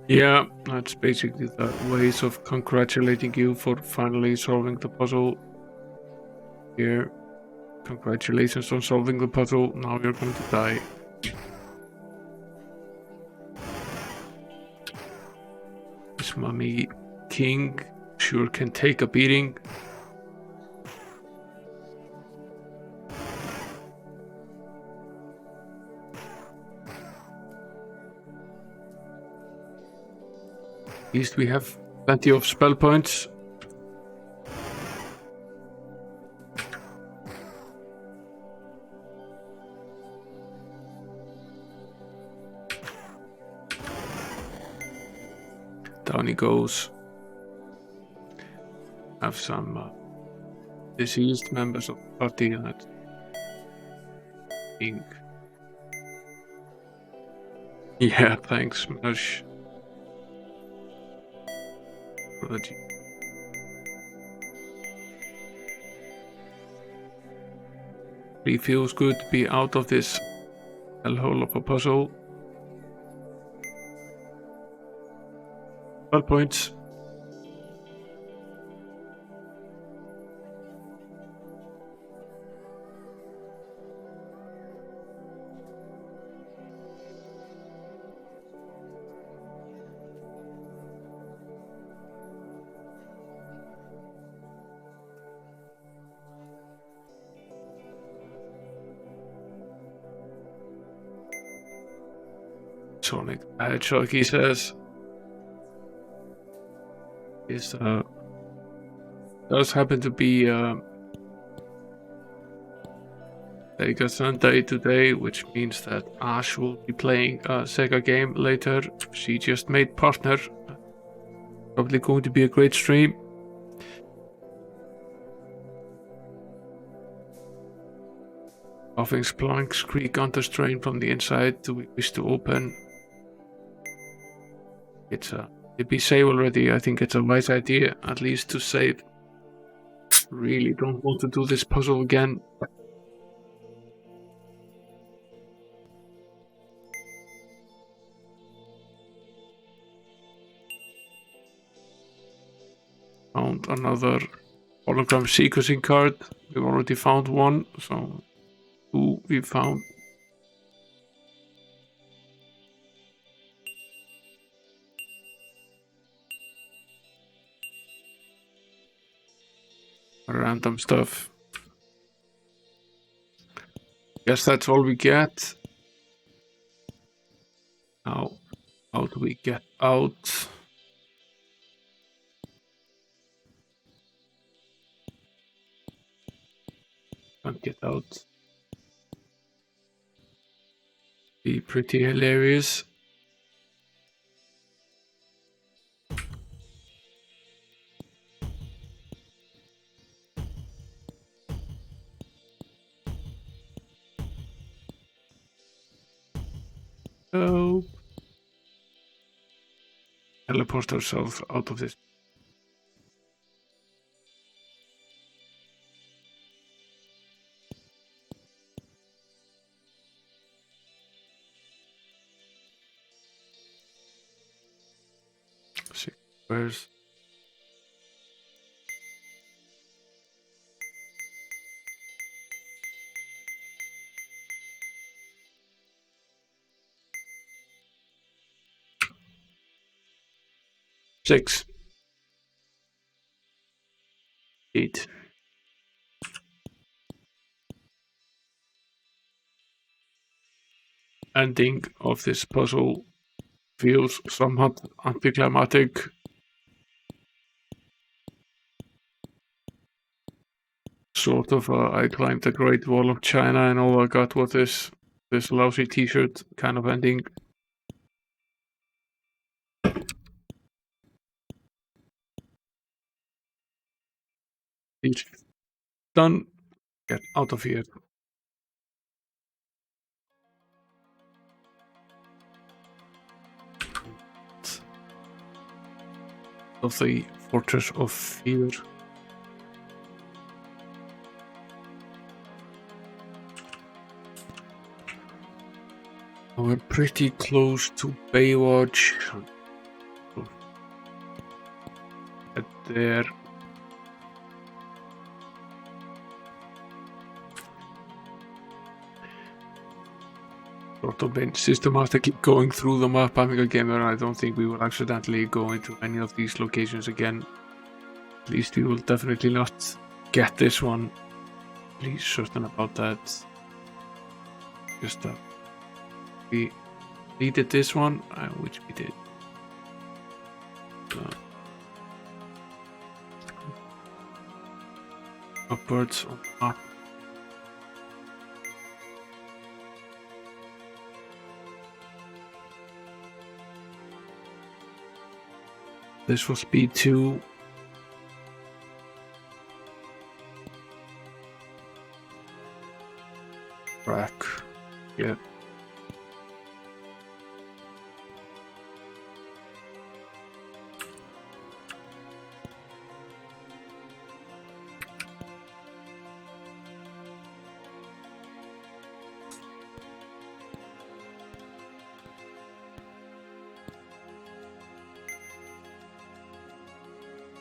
[SPEAKER 1] Yeah, that's basically the ways of congratulating you for finally solving the puzzle. Here, congratulations on solving the puzzle. Now you're going to die. This mummy king sure can take a beating. At least we have plenty of spell points. down he goes. Have some deceased members of the party that think. Yeah, thanks, Mush. For the It feels good to be out of this hellhole of a puzzle. 12 points. Sonic the Hedgehog, he says, is does happen to be Sega Sunday today, which means that Ash will be playing a Sega game later. She just made partner. Probably going to be a great stream. Offing Splunk's Creek under strain from the inside. Do we wish to open? Did we save already? I think it's a wise idea, at least to save. Really don't want to do this puzzle again. Found another hologram sequencing card. We've already found one, so 2 we found. Random stuff. Guess that's all we get. Now, how do we get out? Can't get out. Be pretty hilarious. So, teleport ourselves out of this. Where's 6, 8. Ending of this puzzle feels somewhat anticlimactic. Sort of, I climbed the Great Wall of China and all I got was this lousy t-shirt kind of ending. Done. Get out of here. Of the Fortress of Fear. We're pretty close to Baywatch. At there. Sort of been systematically going through the map, Amiga Gamer. I don't think we will accidentally go into any of these locations again. At least we will definitely not get this one. Please certain about that. Just we needed this one, which we did. Upwards on the map. This was B2. Rack. Yeah.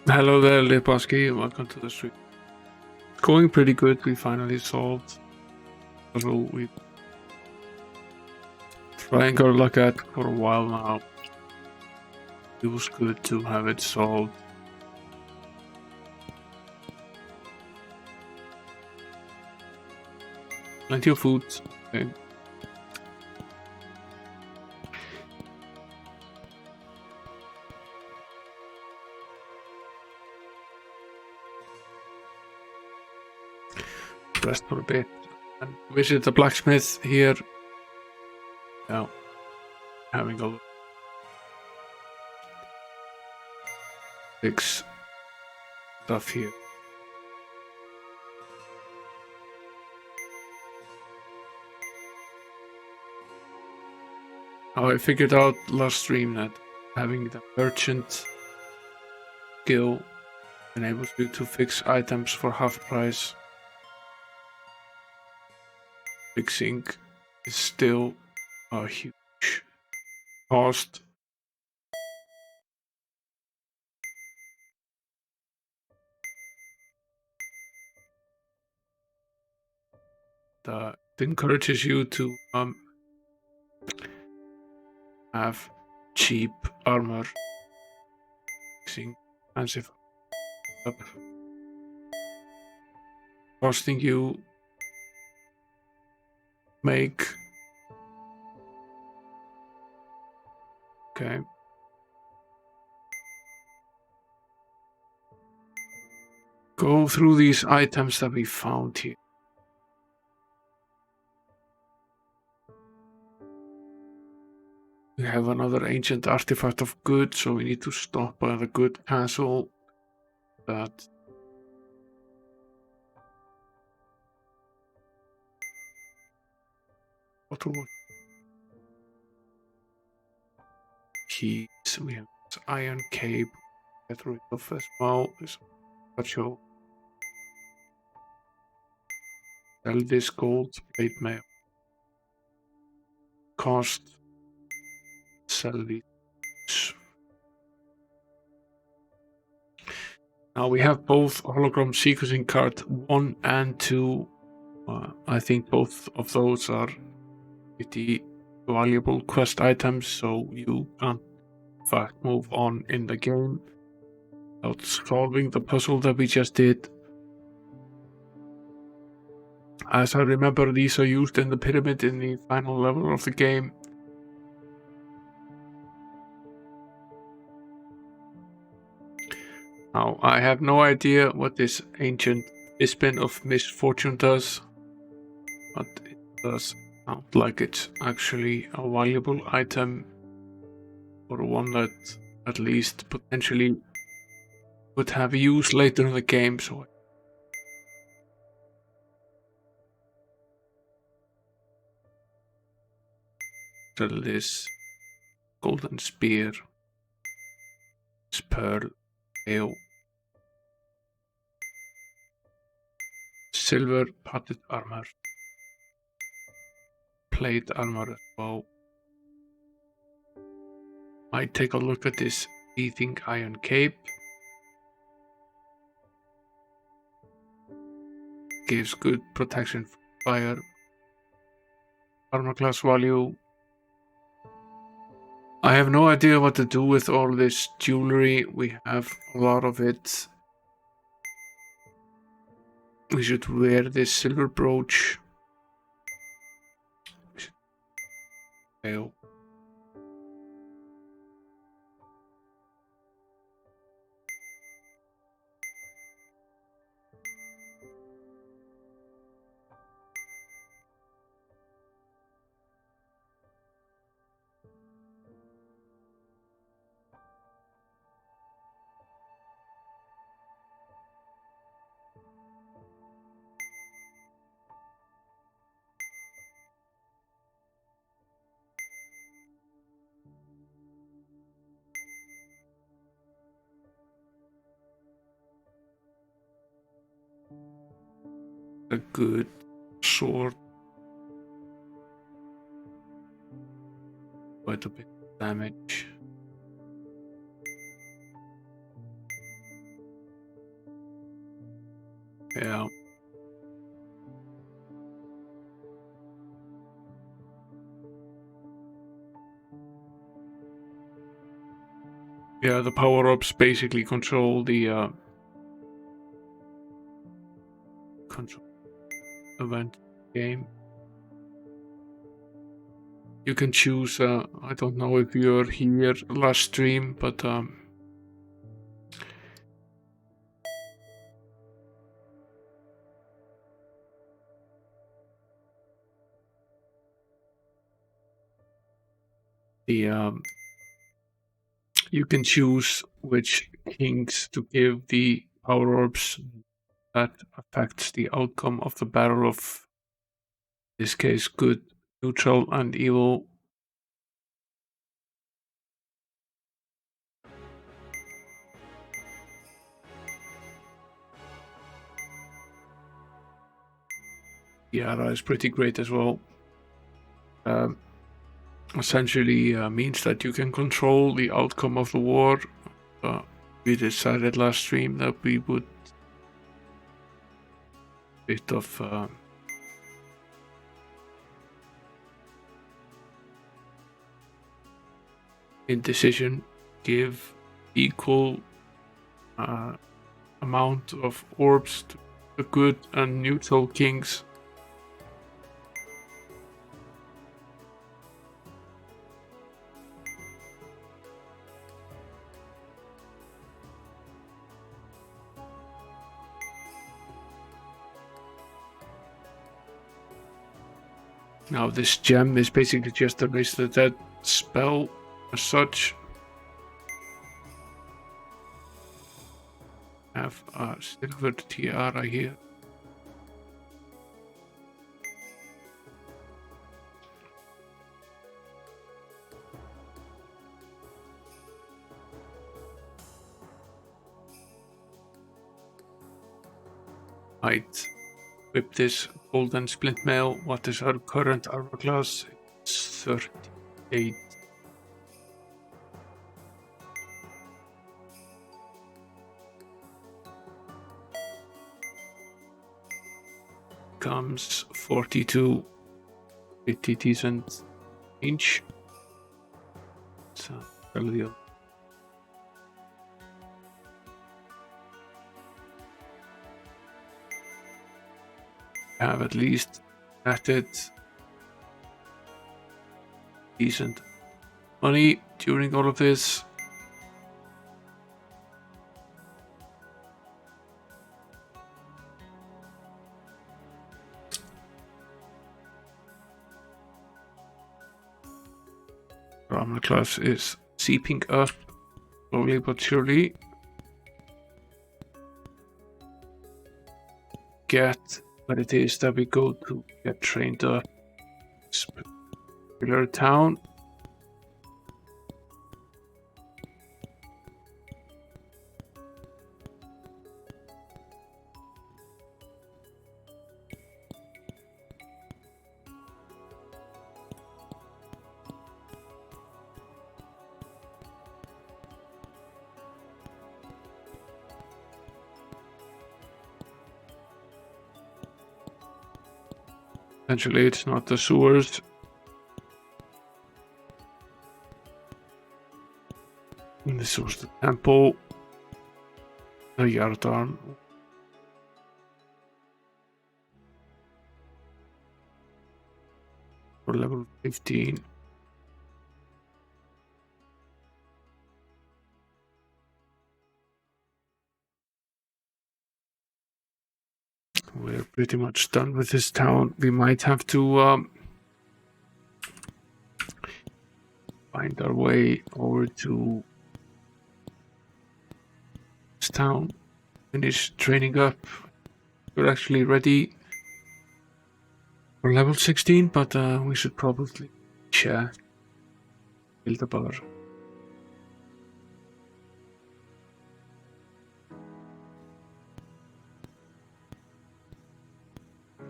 [SPEAKER 1] Hello there, Leposki. Welcome to the stream. It's going pretty good. We finally solved the puzzle we trying our luck at for a while now. It was good to have it solved. Plenty of food. Okay. Rest for a bit and visit the blacksmith here. Now, having a look. Fix stuff here. Now, I figured out last stream that having the merchant skill enables you to fix items for half price. Fixing is still a huge cost. It encourages you to have cheap armor, fixing expensive up, costing you make. Okay. Go through these items that we found here. We have another ancient artifact of good, so we need to stop by the good castle. That bottle keys. We have this iron cape. Get rid of as well. This virtual. Sell this gold plate mail. Cost. Sell these. Now we have both hologram sequencing card 1 and 2. I think both of those are pretty valuable quest items, so you can in fact move on in the game without solving the puzzle that we just did. As I remember, these are used in the pyramid in the final level of the game. Now, I have no idea what this ancient Fistbin of Misfortune does, but it does sound like it's actually a valuable item, or one that at least potentially would have use later in the game. So sell this golden spear, this pearl ale, silver padded armor, plate armor as well. Might take a look at this breathing iron cape. Gives good protection from fire. Armor class value. I have no idea what to do with all this jewelry. We have a lot of it. We should wear this silver brooch. Fail. a good sword. Quite a bit of damage. Yeah. Yeah, the power-ups basically control the control event game. You can choose, I don't know if you're here last stream, but you can choose which kings to give the power-ups that affects the outcome of the battle of, in this case, good, neutral, and evil. Yara is pretty great as well. Essentially means that you can control the outcome of the war. We decided last stream that we would bit of indecision, give equal amount of orbs to the good and neutral kings. Now this gem is basically just a raise the dead spell as such. Have a silver tiara here. Right. Equip this golden splint mail. What is our current armor class? It's 38. Comes 42. Pretty decent inch. So fairly have at least netted decent money during all of this. Our armor class is seeping up slowly but surely. Get what it is that we go to get trained up. This particular town. Essentially, it's not the sewers. And this was the temple. A Yardarn. For level 15. We're pretty much done with this town. We might have to find our way over to this town. Finish training up. We're actually ready for level 16, but we should probably build up our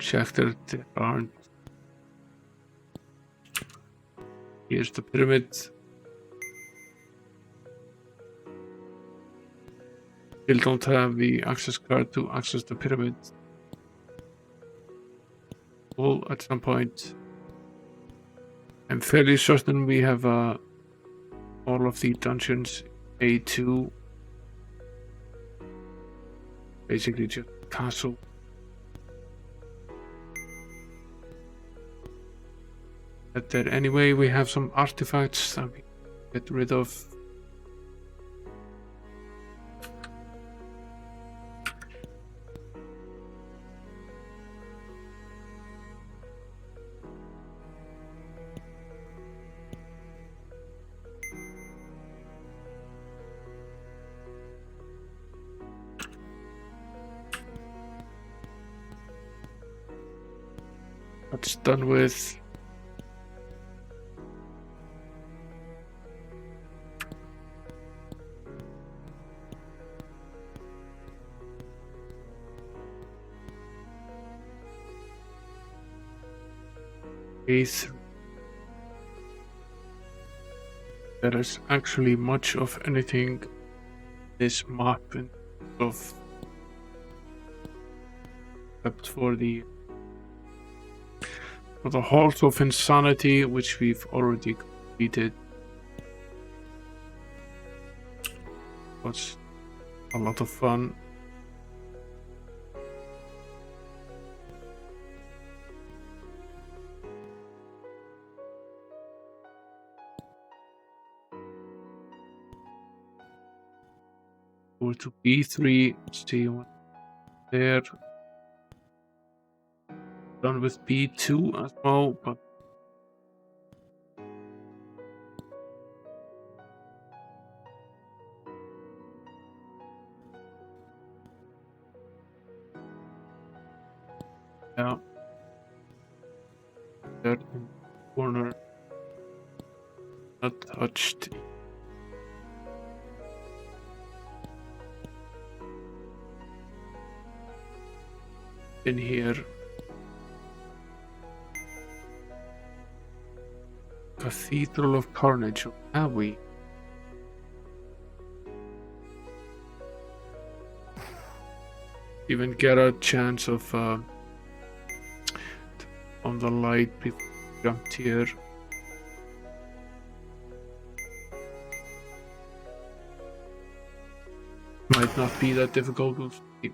[SPEAKER 1] check that there aren't. Here's the pyramid. Still don't have the access card to access the pyramid. Well, at some point. I'm fairly certain we have all of the dungeons A2. Basically just castle. But there anyway, we have some artifacts that we get rid of. That's done with. A3. There is actually much of anything this map and of except for the Halls of Insanity, which we've already completed. Was a lot of fun. Go to B3, see what there. Done with B2 as well, but yeah, there in the corner, not touched. In here. Cathedral of Carnage, have we? Even get a chance of on the light before we jumped here. Might not be that difficult to see.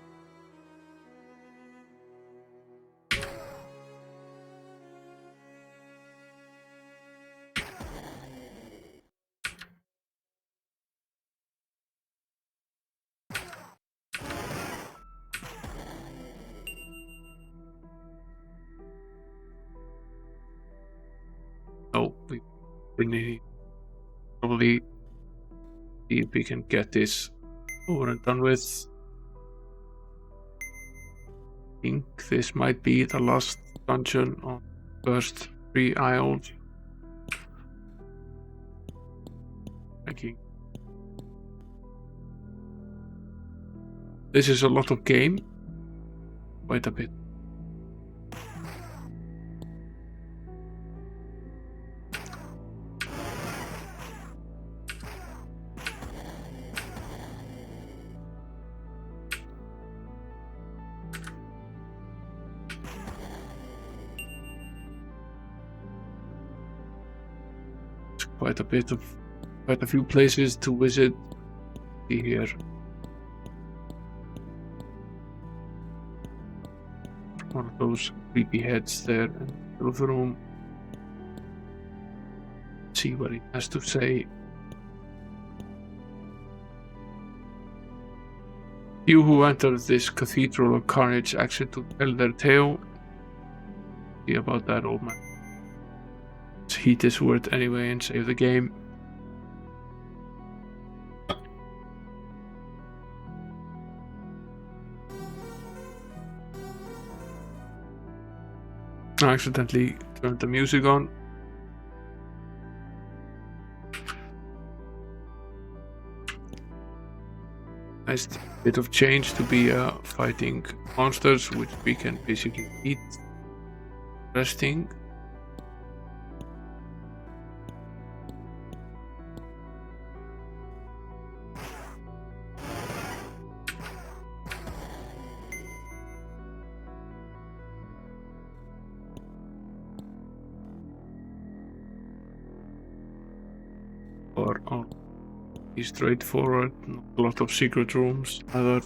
[SPEAKER 1] Oh, we need probably see if we can get this over and done with. I think this might be the last dungeon on the first 3 aisles. Thinking. This is a lot of game. Quite a bit. Quite a few places to visit. See here. One of those creepy heads there in the middle of the room. See what he has to say. Few who enter this Cathedral of Carnage actually to tell their tale. See about that, old man. Let's heed this word anyway and save the game. I accidentally turned the music on. nice bit of change to be fighting monsters, which we can basically eat resting. Or be straightforward, not a lot of secret rooms either.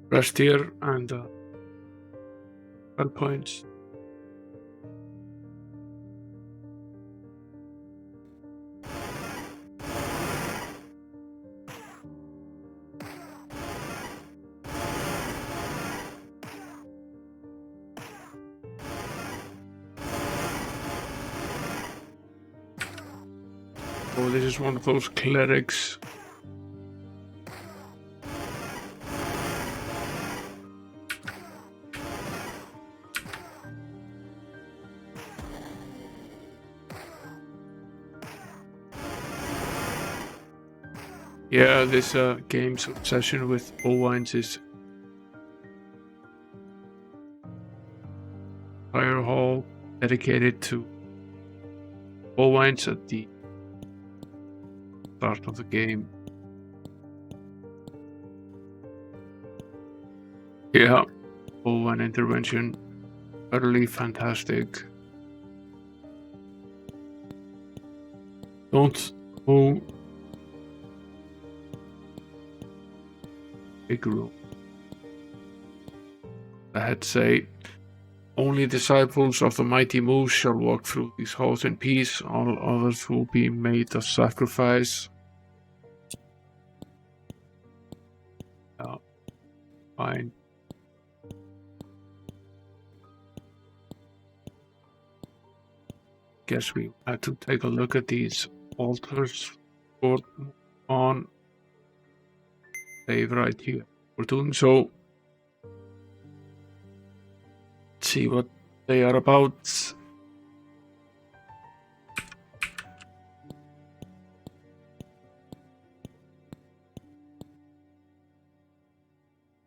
[SPEAKER 1] Rest here and well points. Oh, this is one of those clerics. Yeah, this game's obsession with bovines is fire hall dedicated to bovines at the start of the game. Yeah, bovine intervention, utterly fantastic. Don't go big room. The head say, only disciples of the mighty moose shall walk through these halls in peace, all others will be made a sacrifice. Fine. Guess we had to take a look at these altars for on save right here. For doing so, let's see what they are about.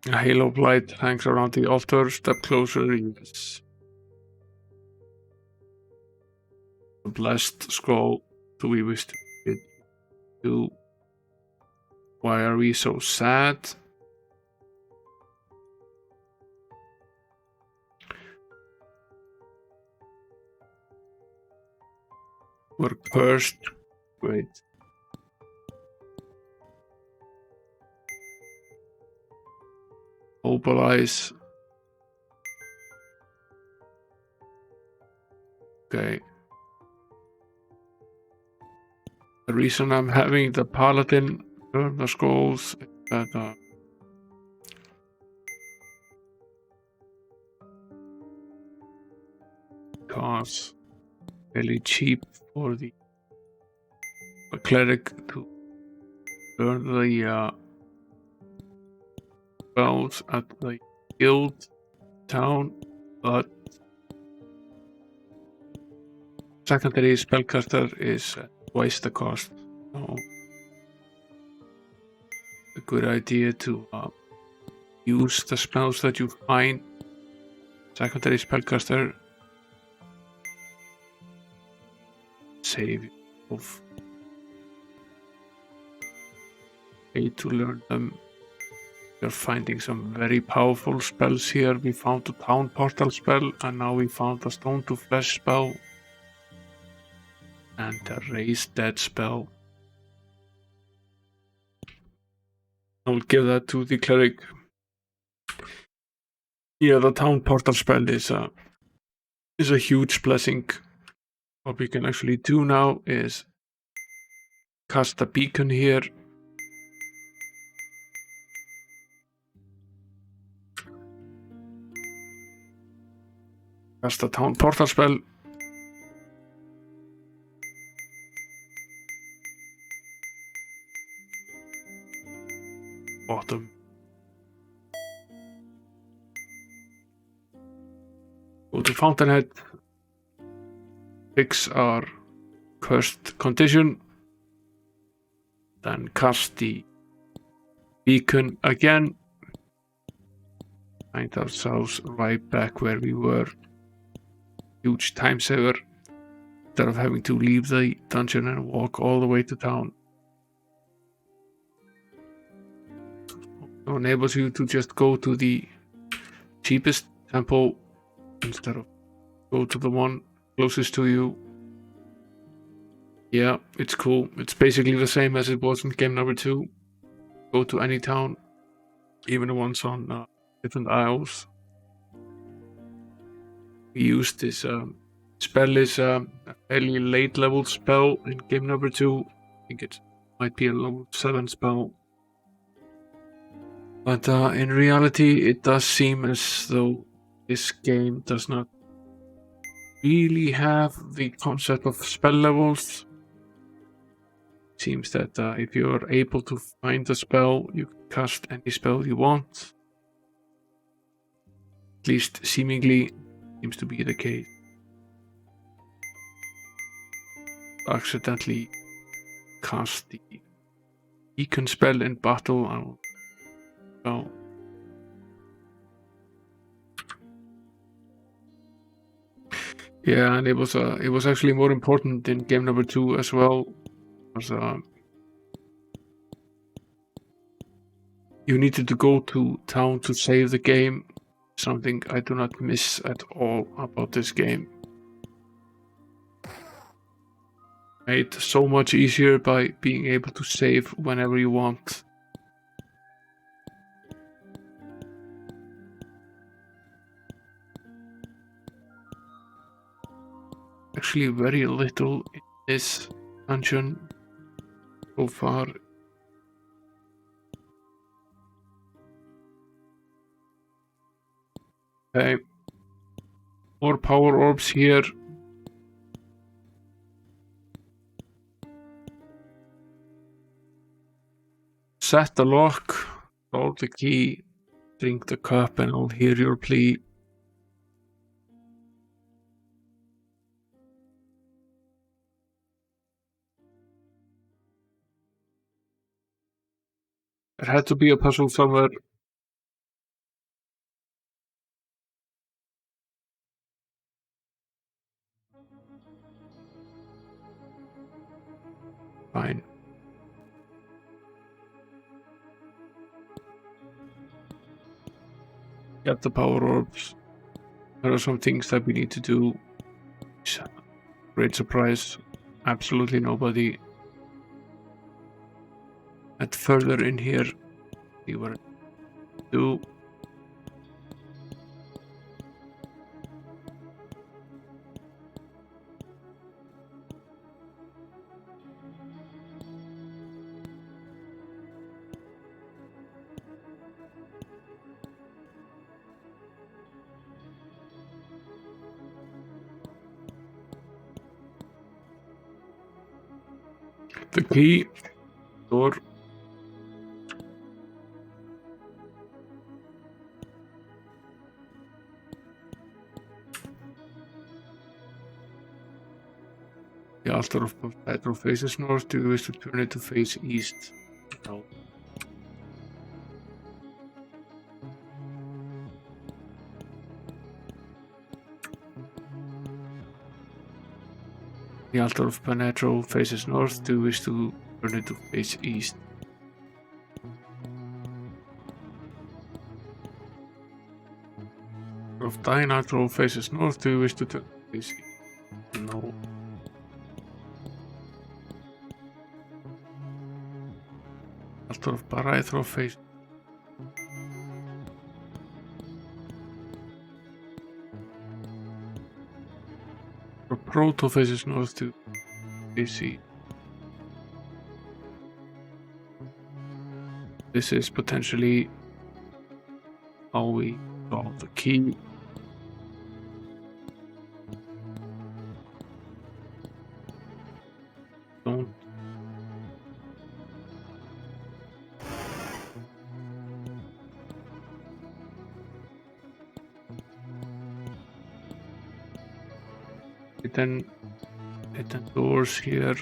[SPEAKER 1] A halo of light hangs around the altar. Step closer, yes. A blessed scroll. Do we wish to bid you? Why are we so sad? We're cursed. Wait. Mobilize. Okay. The reason I'm having the paladin burn the scrolls is that because really cheap for the cleric to burn the spells at the guild town, but secondary spellcaster is twice the cost. So a good idea to use the spells that you find secondary spellcaster. Save of pay to learn them. We're finding some very powerful spells here. We found the town portal spell, and now we found the stone to flesh spell and the raise dead spell. I'll give that to the cleric. Yeah, the town portal spell is a huge blessing. What we can actually do now is cast a beacon here. Cast a town portal spell. Bottom. Go to Fountainhead. Fix our cursed condition. Then cast the beacon again. Find ourselves right back where we were. Huge time saver. Instead of having to leave the dungeon and walk all the way to town. It enables you to just go to the cheapest temple instead of go to the one closest to you. Yeah, it's cool. It's basically the same as it was in game number 2. Go to any town, even the ones on different isles. We used this spell is a fairly late level spell in game number 2. I think it might be a level 7 spell. But in reality, it does seem as though this game does not really have the concept of spell levels. It seems that if you are able to find a spell, you can cast any spell you want. At least seemingly seems to be the case. Accidentally cast the beacon spell in battle. Oh. Yeah, and it was actually more important in game number 2 as well. Because you needed to go to town to save the game. Something I do not miss at all about this game. Made so much easier by being able to save whenever you want. Actually very little in this dungeon so far. Okay. More power orbs here. Set the lock, hold the key, drink the cup, and I'll hear your plea. There had to be a puzzle somewhere. Fine. Get the power orbs. There are some things that we need to do. Great surprise. Absolutely nobody. And further in here, see what I do. The key, door. The altar of Pedro faces north. Do you wish to turn it to face east? No. The altar of Penetro faces north. Do you wish to turn it to face east? Of Dianatro faces north. Do you wish to turn it to face east? No. Altar of Paraithro faces. Road faces north to AC. This is potentially how we solve the key. Don't. Then doors here.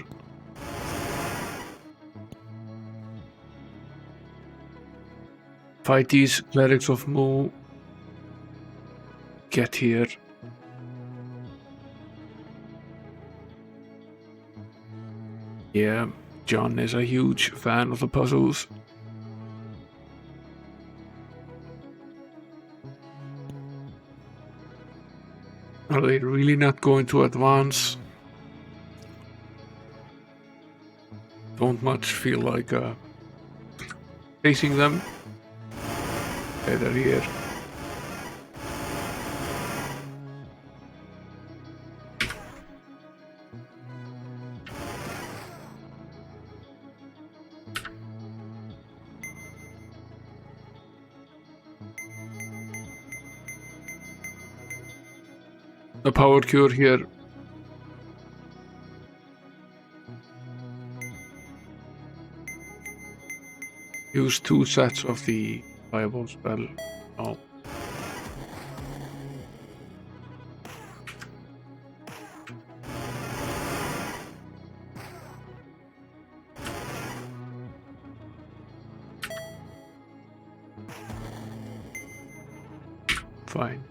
[SPEAKER 1] Fight these clerics of Mu. Get here. Yeah, John is a huge fan of the puzzles. Are they really not going to advance? Don't much feel like facing them. Okay, they're here. A power cure here. Use 2 sets of the fireball spell. Oh. Fine.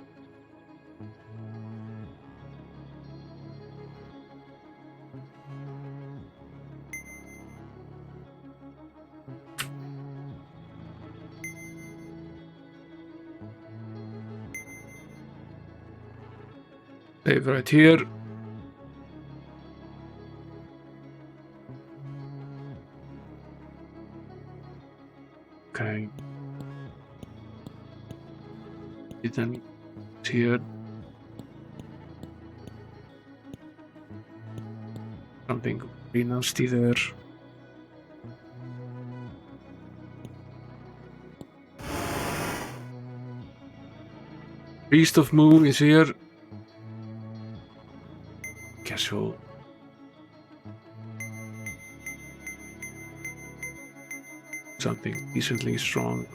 [SPEAKER 1] Save right here. Okay. Then here. Something really nasty there. Beast of Mu is here. Casual. Something decently strong.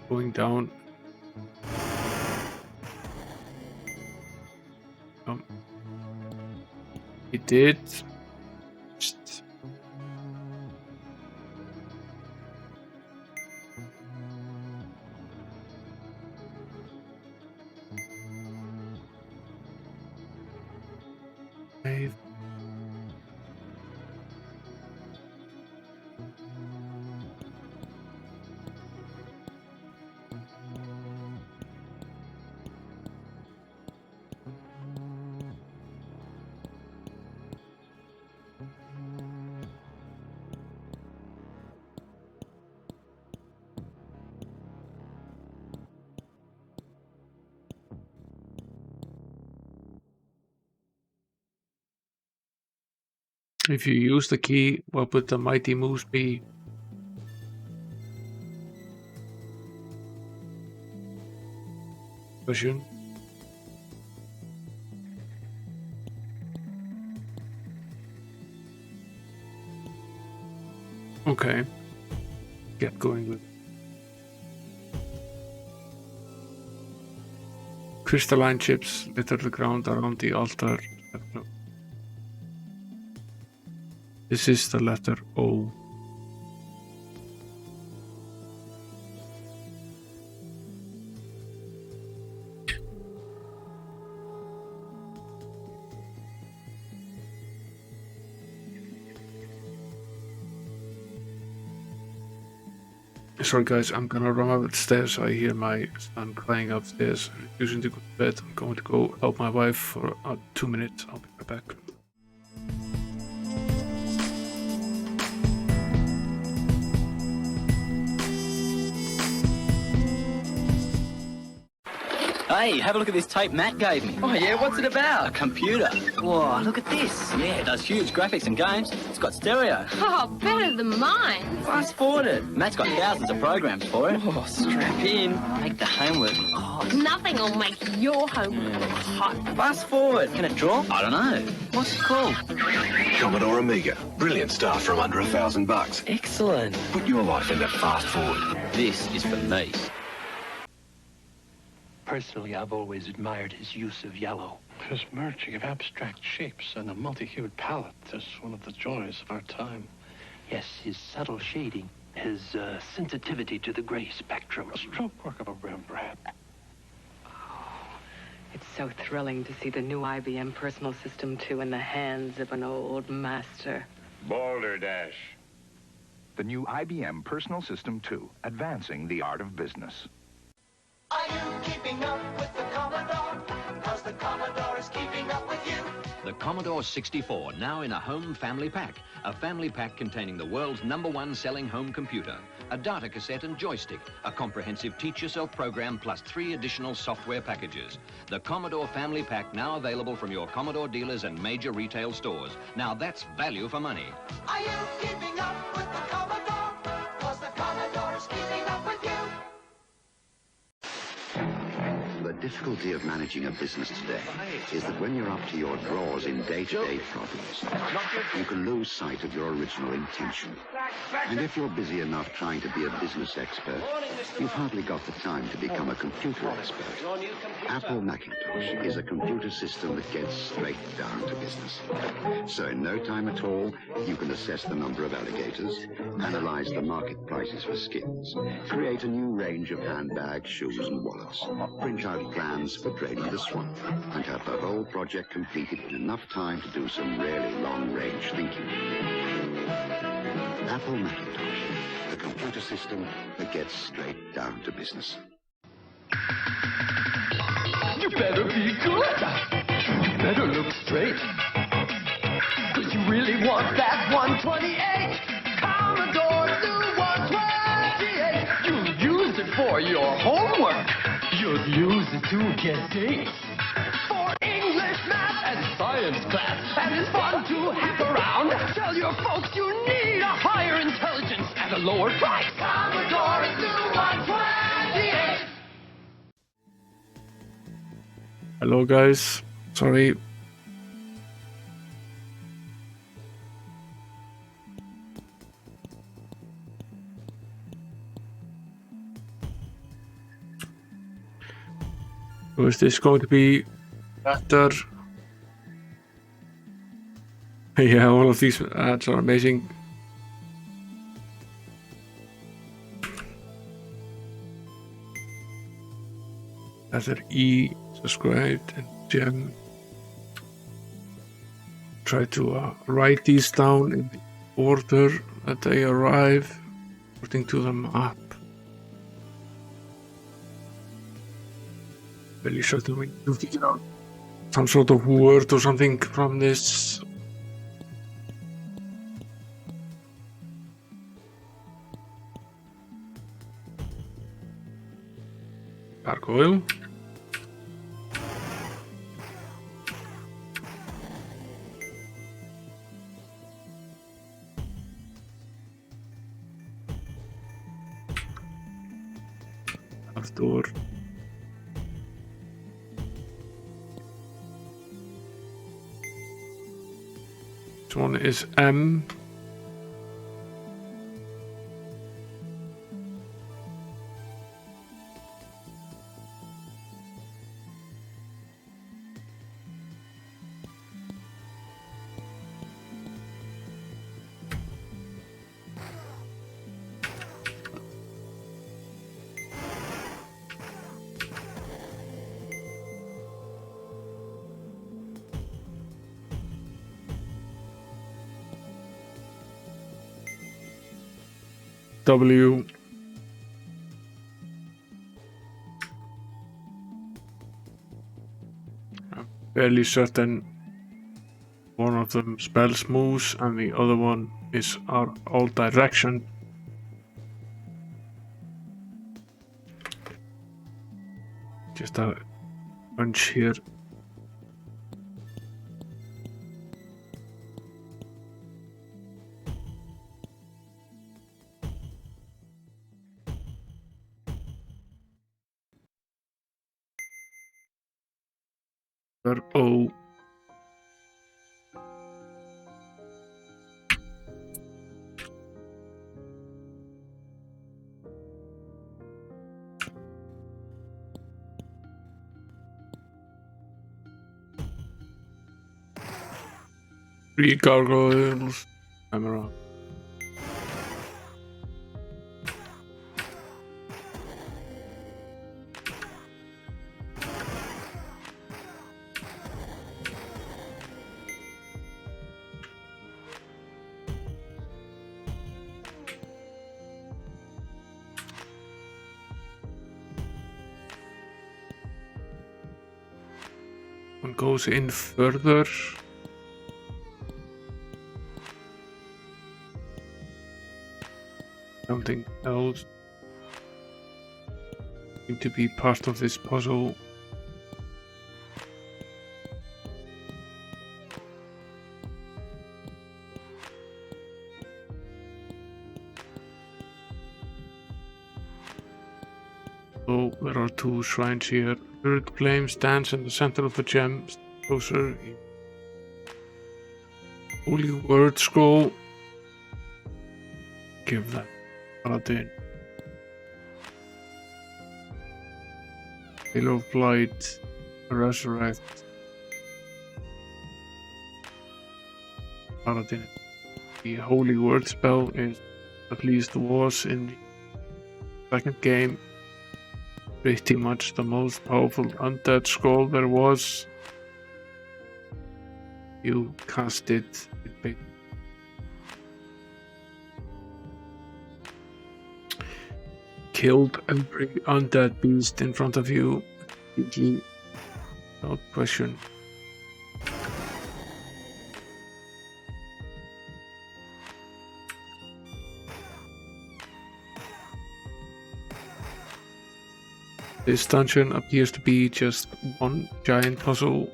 [SPEAKER 1] Going down. It did. Just save. If you use the key, what would the mighty moves be? Question. Okay. Get going with crystalline chips litter the ground around the altar. This is the letter O. Sorry guys, I'm gonna run upstairs. I hear my son crying upstairs, refusing to go to bed. I'm going to go help my wife for 2 minutes. I'll be right back.
[SPEAKER 3] Hey, have a look at this tape Matt gave me.
[SPEAKER 4] Oh yeah, what's it about?
[SPEAKER 3] A computer. Whoa, look at this. Yeah, it does huge graphics and games. It's got stereo.
[SPEAKER 5] Oh, better than mine.
[SPEAKER 4] Fast forward it.
[SPEAKER 3] Matt's got thousands of programs for it.
[SPEAKER 4] Oh, strap in.
[SPEAKER 3] Make the homework. Oh,
[SPEAKER 5] Nothing will make your homework look hot.
[SPEAKER 4] Fast forward.
[SPEAKER 3] can it draw? I don't know. What's it called?
[SPEAKER 6] Commodore Amiga. Brilliant stuff from under $1,000.
[SPEAKER 4] Excellent.
[SPEAKER 6] Put your life into fast forward.
[SPEAKER 3] This is for me.
[SPEAKER 7] Personally, I've always admired his use of yellow.
[SPEAKER 8] His merging of abstract shapes and a multi-hued palette is one of the joys of our time.
[SPEAKER 7] Yes, his subtle shading, his sensitivity to the gray spectrum.
[SPEAKER 8] A stroke work of a Rembrandt.
[SPEAKER 9] It's so thrilling to see the new IBM Personal System 2 in the hands of an old master.
[SPEAKER 10] Balderdash. The new IBM Personal System 2, advancing the art of business.
[SPEAKER 11] Are you keeping up with the Commodore? 'Cause the Commodore is keeping up with you.
[SPEAKER 12] The Commodore 64, now in a home family pack. A family pack containing the world's #1 selling home computer, a data cassette and joystick, a comprehensive teach-yourself program, plus 3 additional software packages. The Commodore family pack now available from your Commodore dealers and major retail stores. Now that's value for money.
[SPEAKER 11] Are you keeping up with the Commodore? 'Cause the Commodore is keeping up with you.
[SPEAKER 13] The difficulty of managing a business today is that when you're up to your drawers in day-to-day problems, you can lose sight of your original intention. And if you're busy enough trying to be a business expert, you've hardly got the time to become a computer expert. Apple Macintosh is a computer system that gets straight down to business. So in no time at all, you can assess the number of alligators, analyze the market prices for skins, create a new range of handbags, shoes and wallets, print out plans for draining the swamp, and have the whole project completed in enough time to do some really long-range thinking. Apple Macintosh, the computer system that gets straight down to business.
[SPEAKER 14] You better be good. You better look straight. 'Cause you really want that 128 Commodore new 128. You'll use it for your homework. You'll use it to get dates for English, math, and science class. And it's fun to hack around. Tell your folks you need a higher intelligence at a lower price. Commodore is new 128.
[SPEAKER 1] Hello guys, sorry. So is this going to be better? Yeah, all of these ads are amazing. Letter E, subscribed, and gem. Try to write these down in the order that they arrive, according to the map. Really sure that we need to figure out some sort of word or something from this. Gargoyle. Door. This one is M. W. fairly certain one of them spells moose and the other one is our all direction. Just a bunch here. O. Three gargoyles. Camera. One goes in further. Something else seem to be part of this puzzle. So there are two shrines here. Spirit flame stands in the center of the gem. Closer. Holy word scroll. Give that paladin. Hail of Blight. Resurrect. Paladin. The holy word spell is, at least was in the second game, pretty much the most powerful undead scroll there was. You cast it, killed every undead beast in front of you, without question. This dungeon appears to be just one giant puzzle.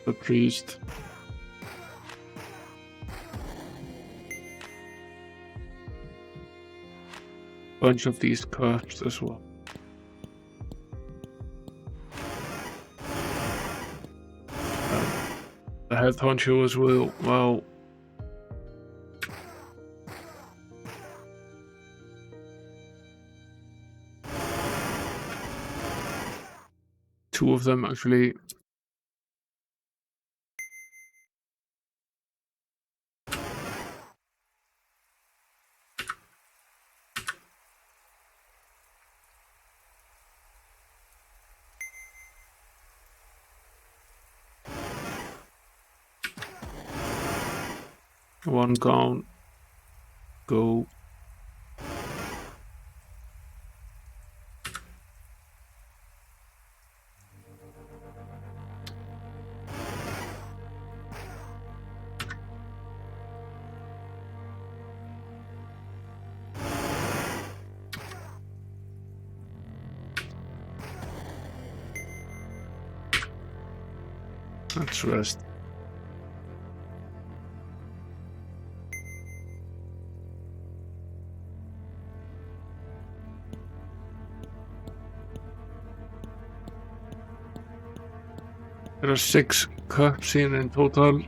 [SPEAKER 1] The priest. Bunch of these cups as well. The head honcho as well. Two of them actually. One gone. Go. Let's rest. There are 6 cups here in total.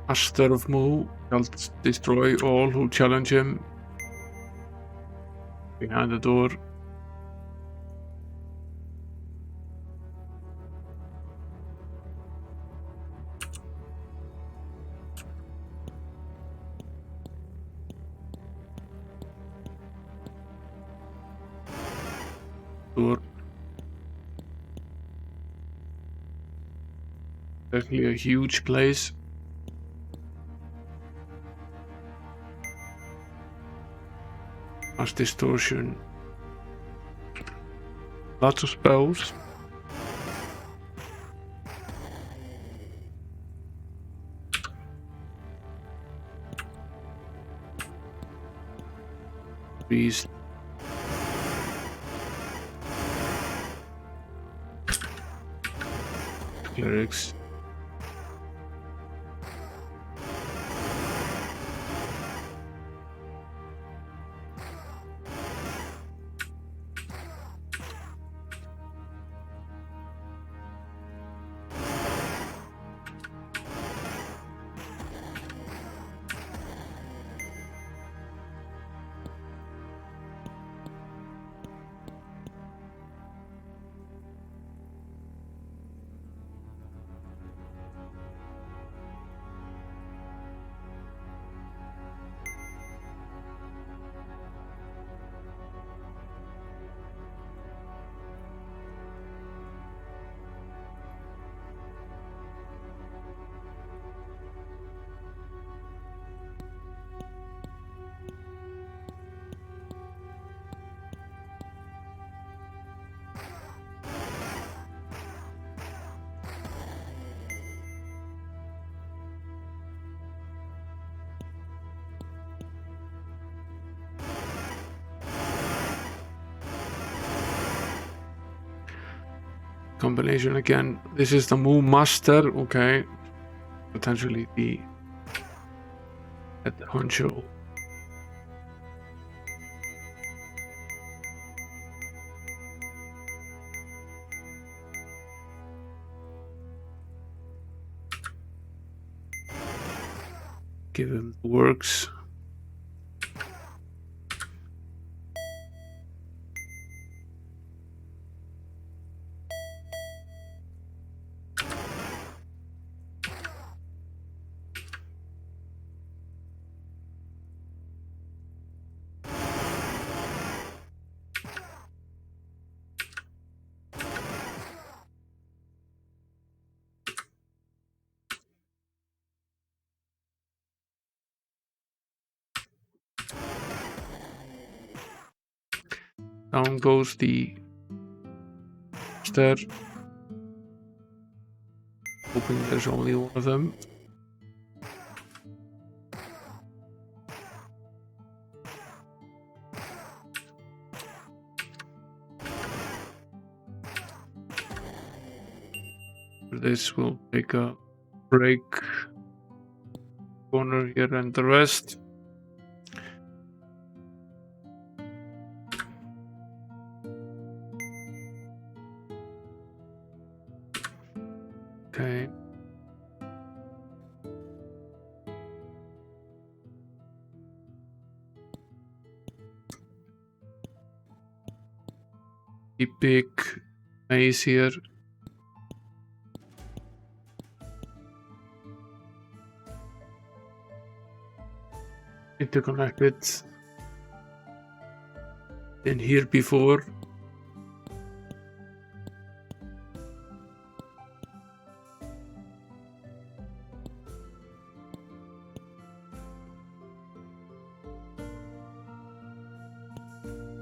[SPEAKER 1] Master of Mu shall destroy all who challenge him. Behind the door. door. Actually a huge place. Mass distortion. Lots of spells. Beast. Clerics. Combination again. This is the Moo Master, okay. Potentially the head honcho. Give him the works. Down goes the stair. Hoping there's only one of them. For this we'll take a break. Corner here and the rest. Okay. The big maze here. Interconnected. In here before.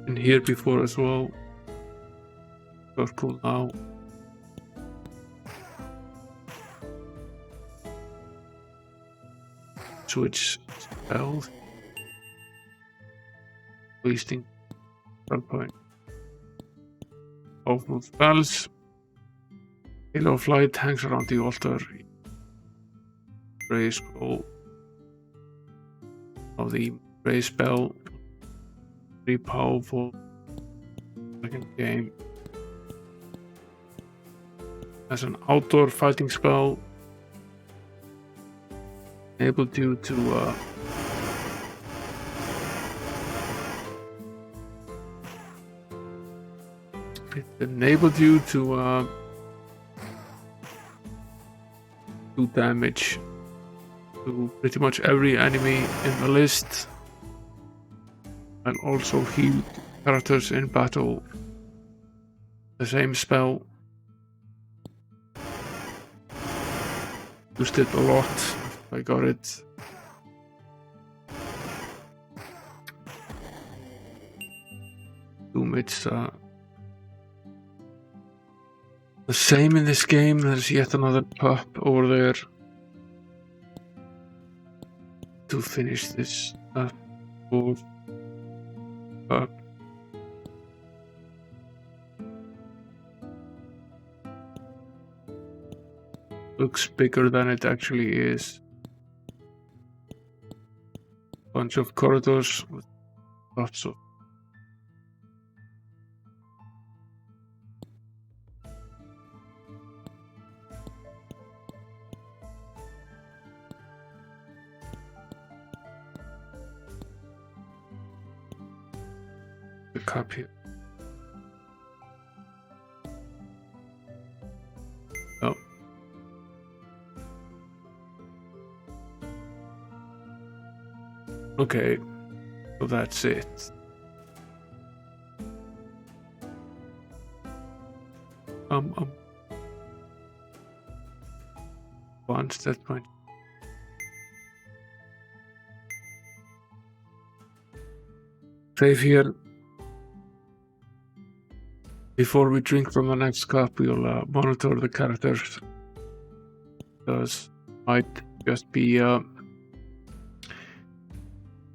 [SPEAKER 1] And here before as well. Circle now. Switch spells. Wasting spell point. Powerful spells. Halo of light hangs around the altar. Ray scroll of the ray spell. Very powerful. Second game. As an outdoor fighting spell, enabled you to it enabled you to do damage to pretty much every enemy in the list, and also heal characters in battle the same spell. Used it a lot. I got it. Doom, it's the same in this game. There's yet another pup over there to finish this board. Pup. Looks bigger than it actually is. Bunch of corridors with lots of the cup here. Oh. Okay, so that's it. Once that point. Save here. Before we drink from the next cup, we'll monitor the characters. Because might just be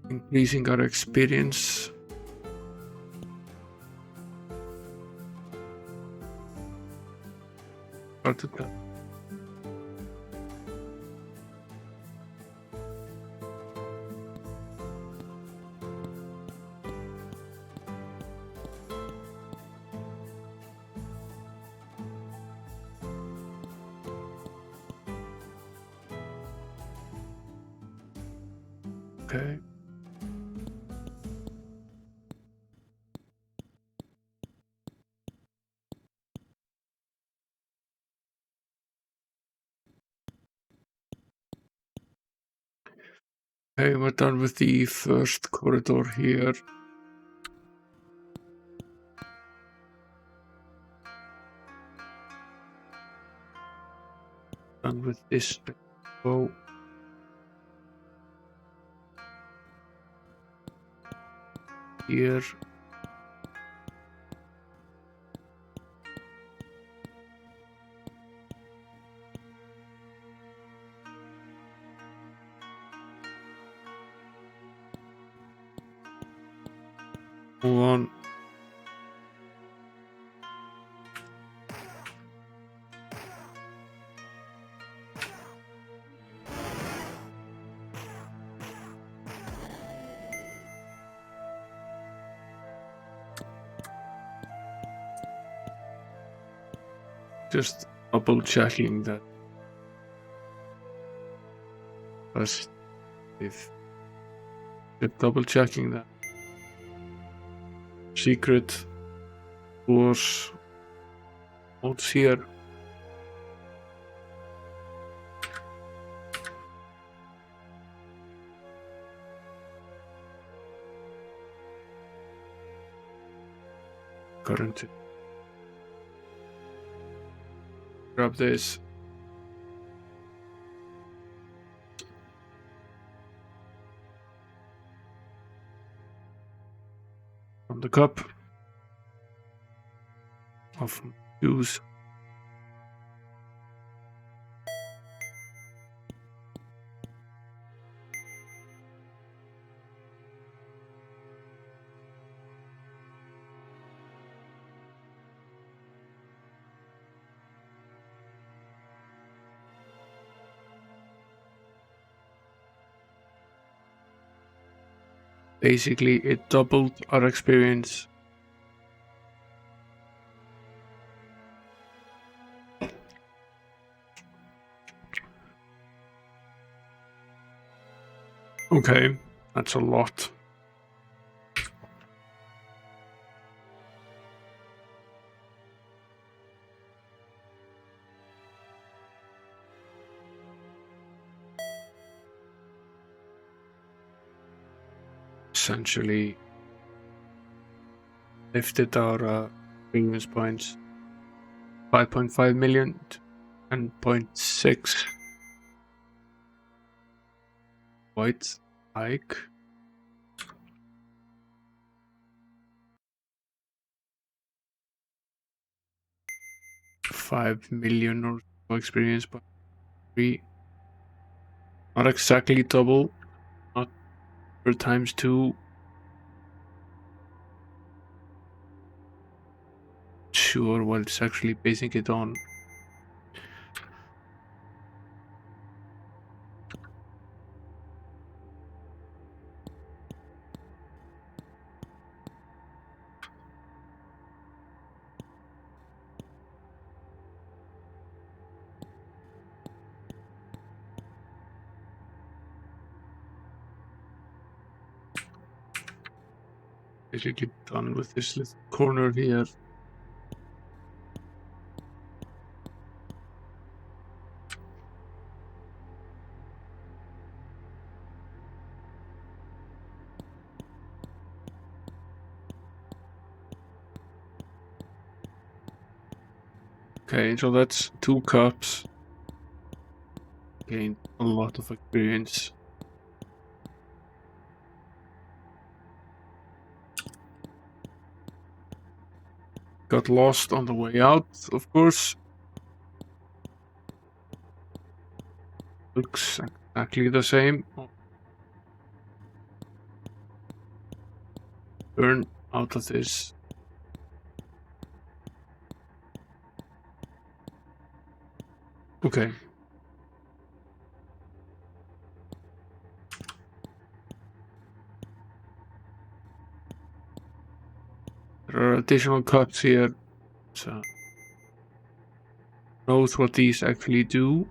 [SPEAKER 1] increasing our experience. Start to tell. Okay. Okay, we're done with the first corridor here. Done with this. Oh. Here. Move on. Just double checking that. First, if double checking that secret doors what's here. Current. Grab this. From the cup of juice. Basically, it doubled our experience. Okay, that's a lot. Essentially lifted our experience points. 5.5 million to 10.6. Quite hike. $5 million or so experience, but 3. Not exactly double. Not per times 2. Sure what it's actually basing it on. Basically done with this little corner here. Okay, so that's 2 cups. Gained a lot of experience. Got lost on the way out, of course. Looks exactly the same. Burn out of this. Okay. There are additional cups here. So knows what these actually do.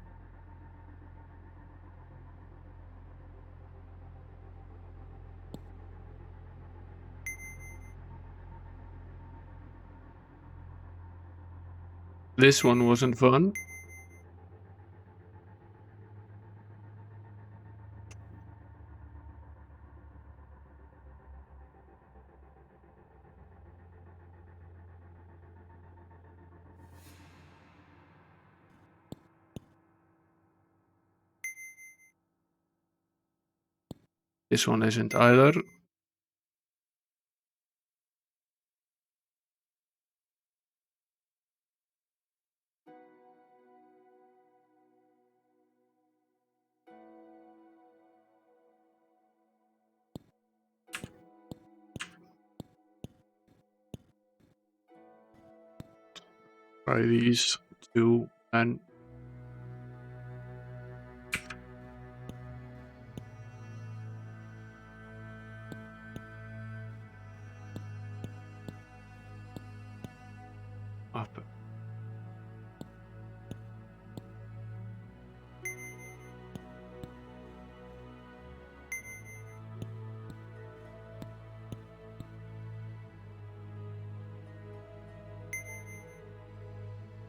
[SPEAKER 1] This one wasn't fun. This one isn't either. Try these 2 and up.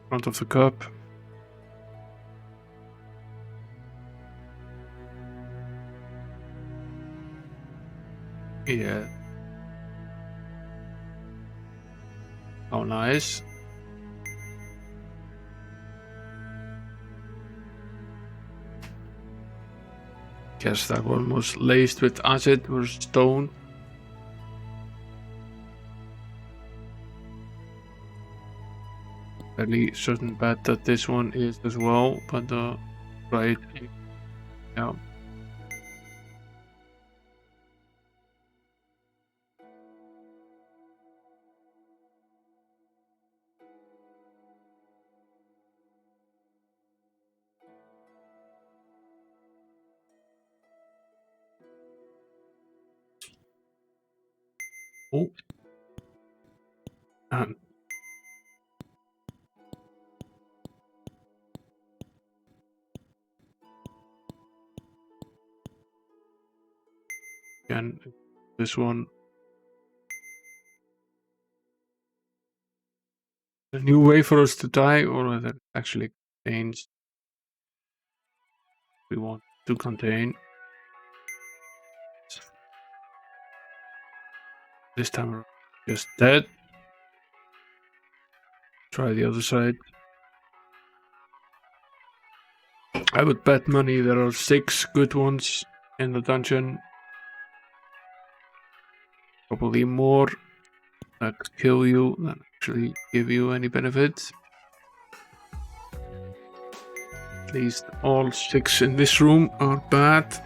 [SPEAKER 1] Front of the cup. Yeah. Oh, nice. Guess that one was laced with acid or stone. Fairly certain bet that this one is as well, but right. Yeah. Oh. And again, this one. A new way for us to die, or that actually contains we want to contain. This time around, just dead. Try the other side. I would bet money there are 6 good ones in the dungeon. Probably more that kill you than actually give you any benefits. At least all 6 in this room are bad.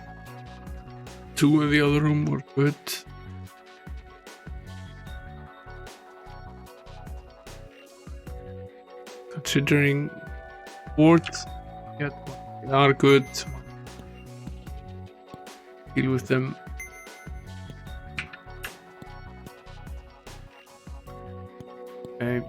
[SPEAKER 1] 2 in the other room were good. Considering wards, yeah, they are good. Deal with them. Okay.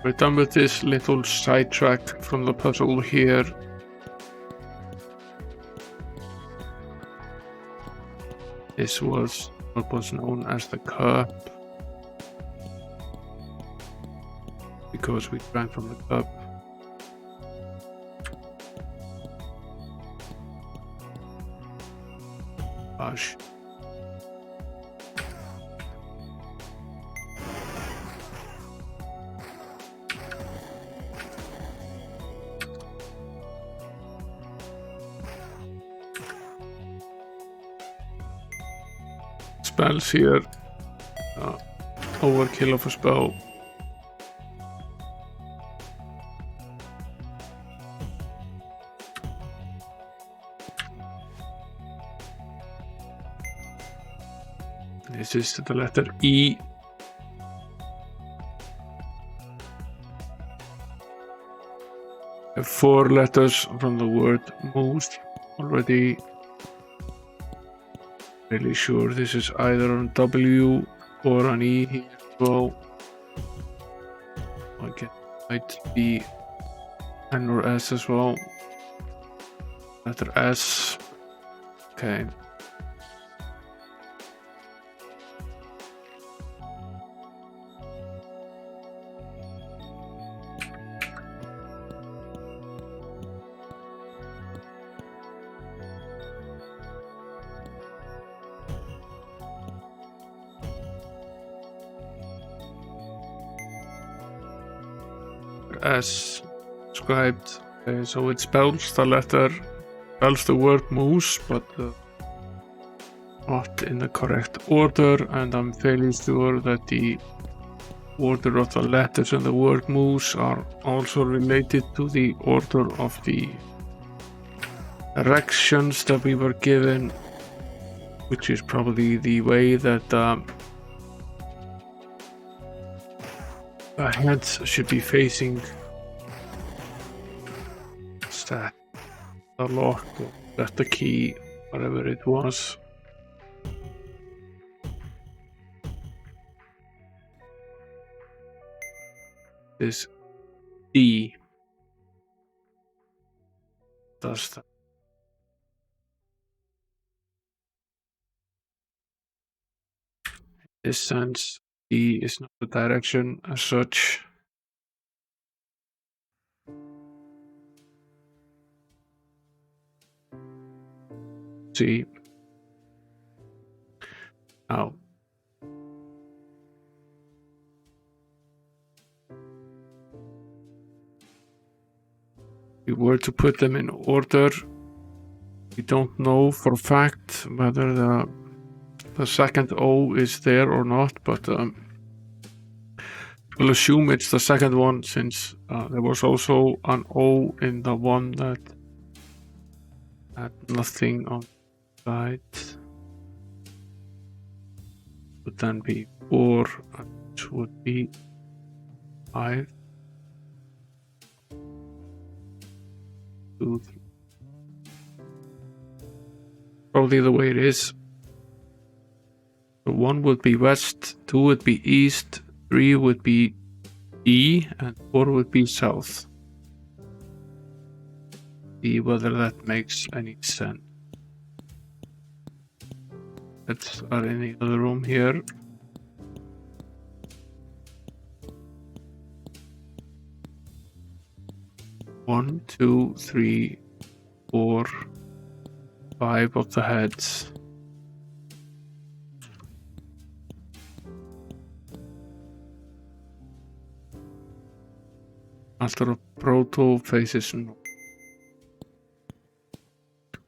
[SPEAKER 1] We're done with this little sidetrack from the puzzle here. This was what was known as the cup, because we drank from the cup. Gosh. Spells here. Overkill of a spell. This is the letter E. I have 4 letters from the word moose already. Really sure this is either on W or an E here as well. Okay, might be N or S as well. Letter S. Okay. As described, so it spells the word moose, but not in the correct order, and I'm fairly sure that the order of the letters in the word moose are also related to the order of the directions that we were given, which is probably the way that the heads should be facing. What's that? The lock, that's the key, whatever it was. This D does that. In this sense, D is not the direction as such. See. Now. If we were to put them in order, we don't know for a fact whether the second O is there or not, but we'll assume it's the second one, since there was also an O in the one that had nothing on the side. Would then be 4, and which would be 5. 2, 3. Probably the way it is. So 1 would be west, 2 would be east, 3 would be E, and 4 would be south. See whether that makes any sense. Let's are in the other room here. One, 2, 3, 4, 5 of the heads. Altar of Proto faces north.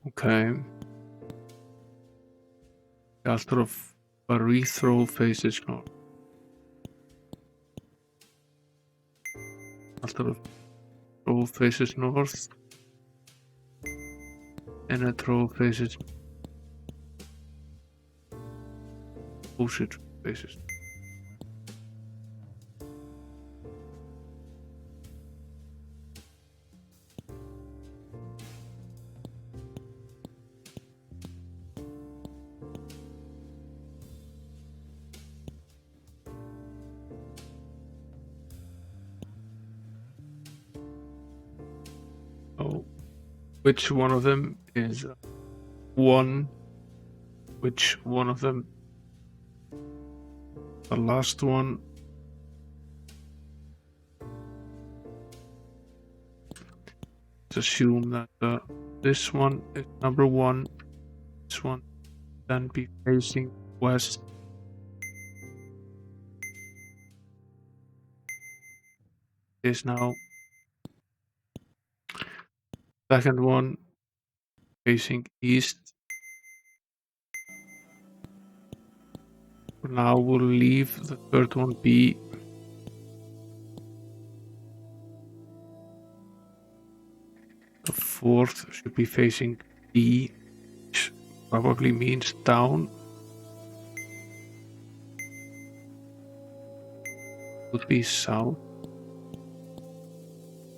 [SPEAKER 1] Okay. The altar of Barithro faces north. Altar of Tro faces north. Enetro faces Osid faces. Oh, which one of them is 1? Which one of them? The last one. Let's assume that this one is number 1. This one then be facing west. Is now second one facing east. For now we'll leave the third one be. The fourth should be facing D, which probably means down. Would be south.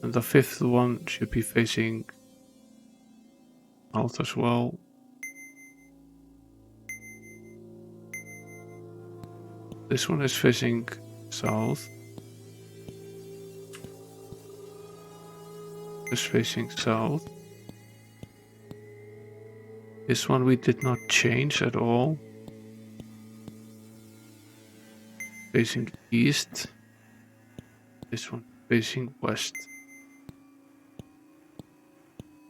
[SPEAKER 1] And the fifth one should be facing south as well. This one is facing south. Is facing south. This one we did not change at all. Facing east. This one facing west.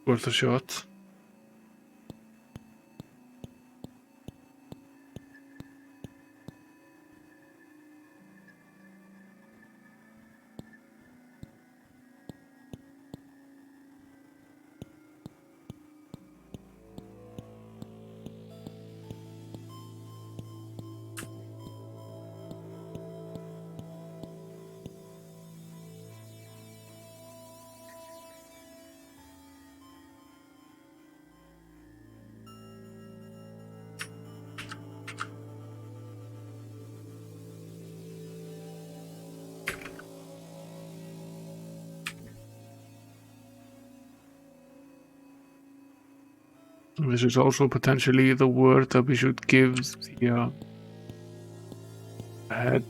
[SPEAKER 1] Worth a shot. This is also potentially the word that we should give the head.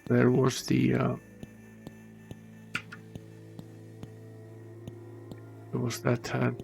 [SPEAKER 1] There was the there was that head.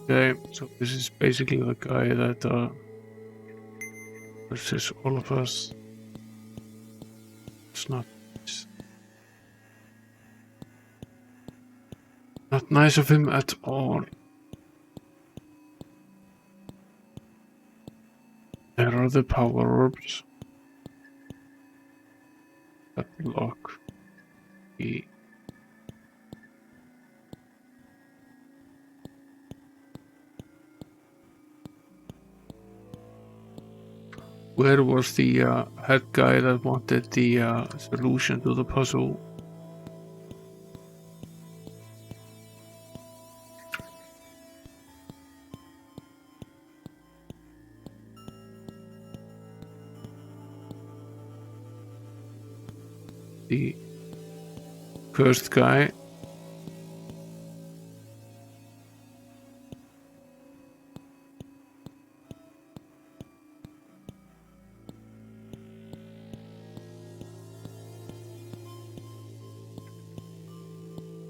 [SPEAKER 1] Okay, so this is basically the guy that versus all of us. It's not nice of him at all. There are the power orbs. That lock. Where was the head guy that wanted the solution to the puzzle? The first guy.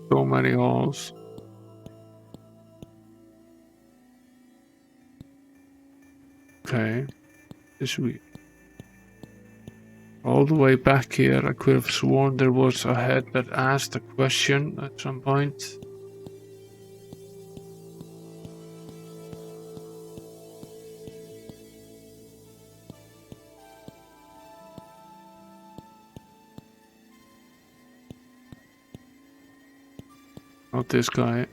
[SPEAKER 1] So many halls. Okay, this week. All the way back here, I could have sworn there was a head that asked a question at some point. Not this guy.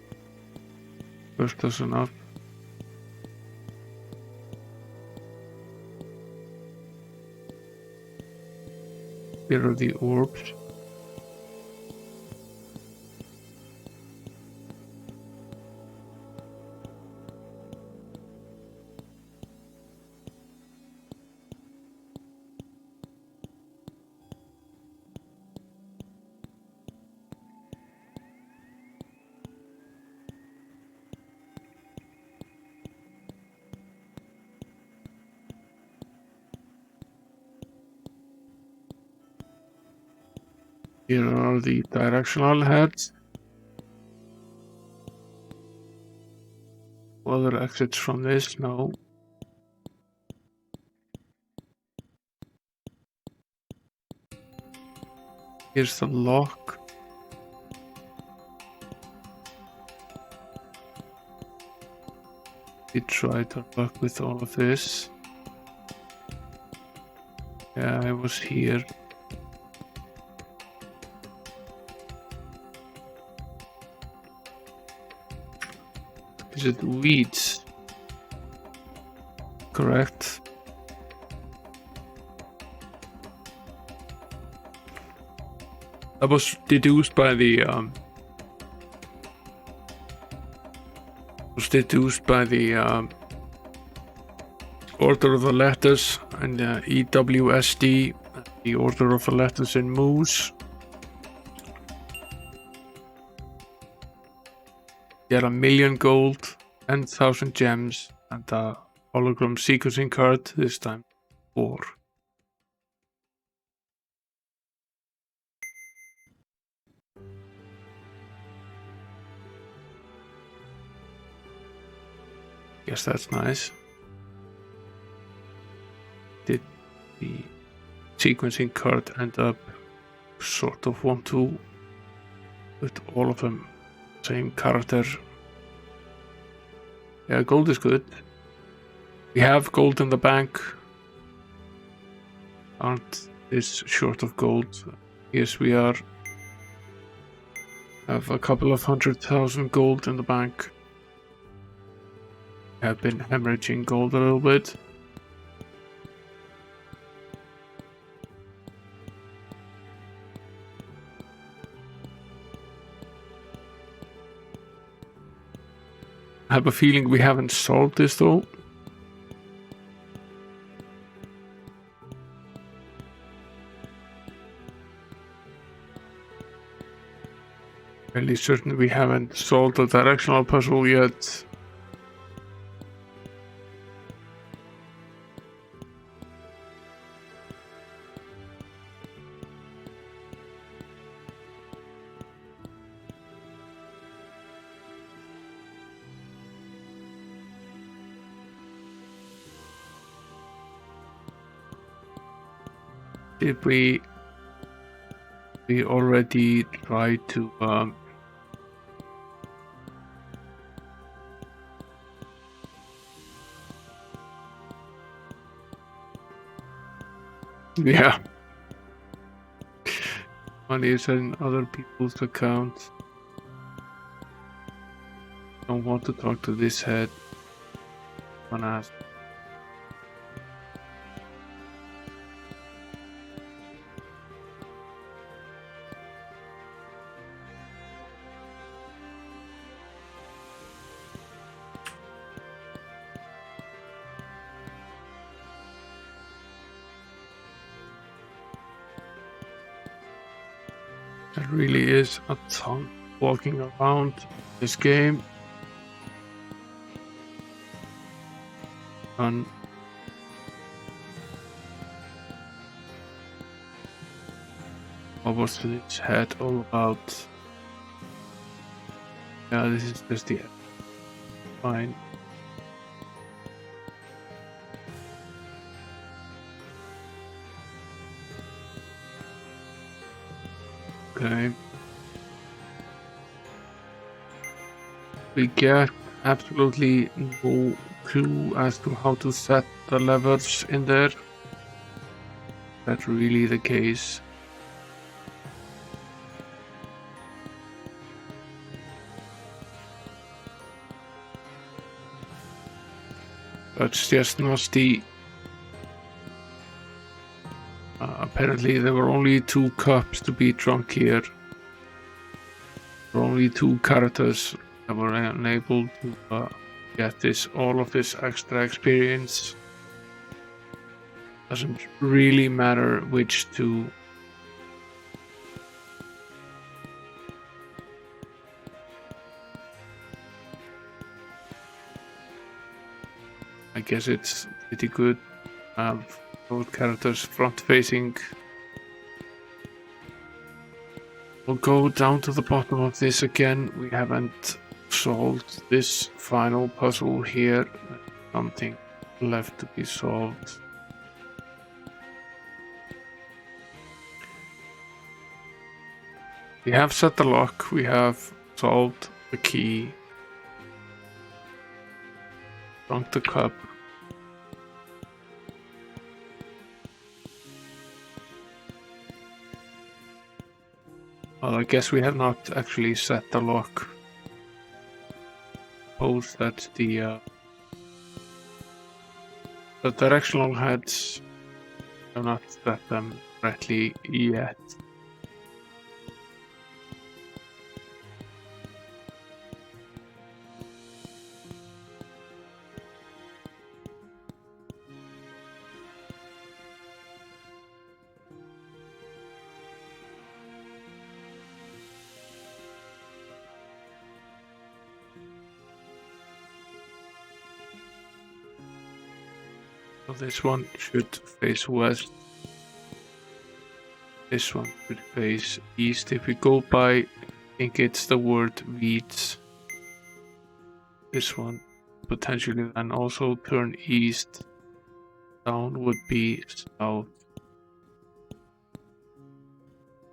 [SPEAKER 1] First doesn't up. Here are the orbs. Here are the directional heads. Other exits from this? No. Here's the lock. We tried to work with all of this. Yeah, I was here. Is it weeds? Correct. That was deduced by the order of the letters and EWSD, the order of the letters in Moose. Get 1,000,000 gold, 10,000 gems, and a hologram sequencing card, this time 4. Guess that's nice. Did the sequencing card end up sort of want to with all of them same character? Yeah, gold is good. We have gold in the bank. Aren't this short of gold? Yes, we are. Have a couple of 100,000 gold in the bank. Have been hemorrhaging gold a little bit. I have a feeling we haven't solved this though. Fairly certain we haven't solved the directional puzzle yet. Did we already try to yeah. Money is in other people's accounts. Don't want to talk to this head. One ass. There really is a ton walking around this game. And what was this head all about? Yeah, this is just the fine. Okay. We get absolutely no clue as to how to set the levers in there. That's really the case. That's just nasty. Apparently there were only 2 cups to be drunk here. There were only 2 characters that were unable to get all of this extra experience. Doesn't really matter which 2. I guess it's pretty good. Both characters front facing. We'll go down to the bottom of this again. We haven't solved this final puzzle here. Something left to be solved. We have set the lock. We have solved the key. Drunk the cup. Well, I guess we have not actually set the lock. Suppose that the directional heads have not set them correctly yet. So this one should face west. This one should face east. If we go by, I think it's the word weeds. This one potentially then also turn east. Down would be south.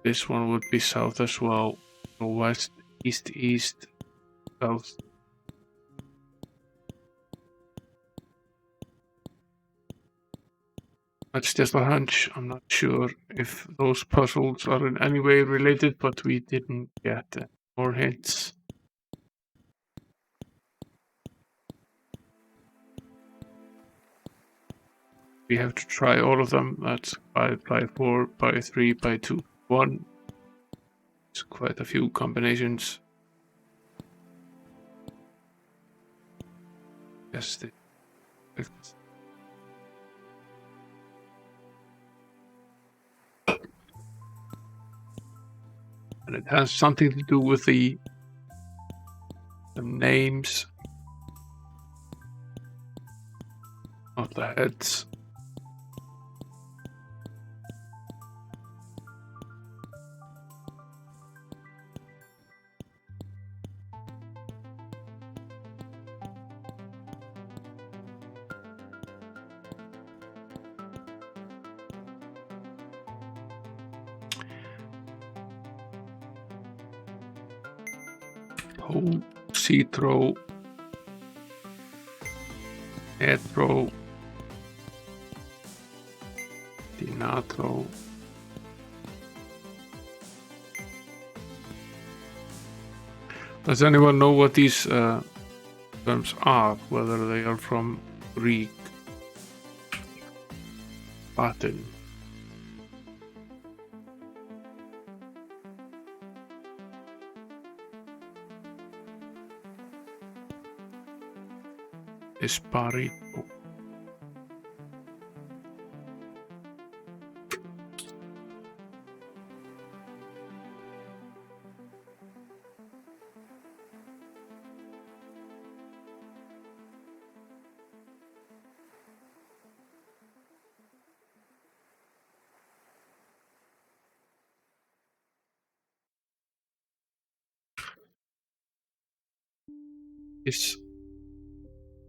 [SPEAKER 1] This one would be south as well. So west, east, east, south. That's just a hunch. I'm not sure if those puzzles are in any way related, but we didn't get more hints. We have to try all of them. That's 5 by 4 by 3 by 2, 1. It's quite a few combinations. Yes, and it has something to do with the names of the heads. Citro, Etro, Dinatro. Does anyone know what these terms are? Whether they are from Greek, Latin? Esparito. I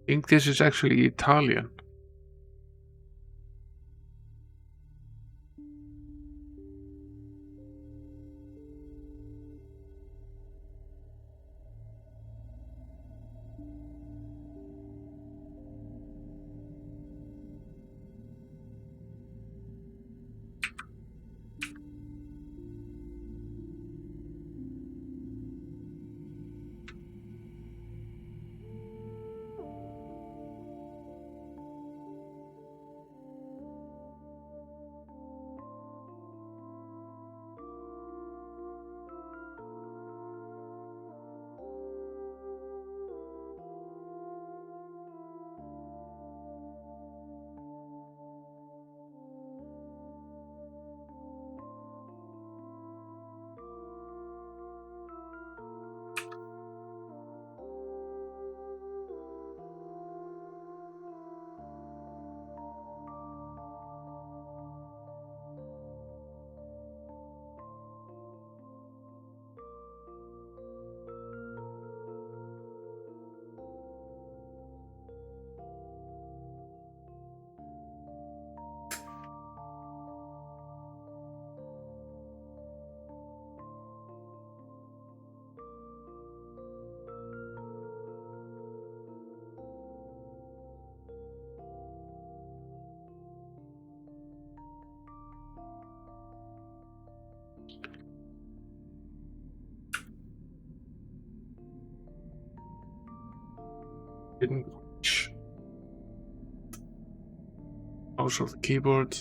[SPEAKER 1] think this is actually Italian. Hidden mouse of the keyboard.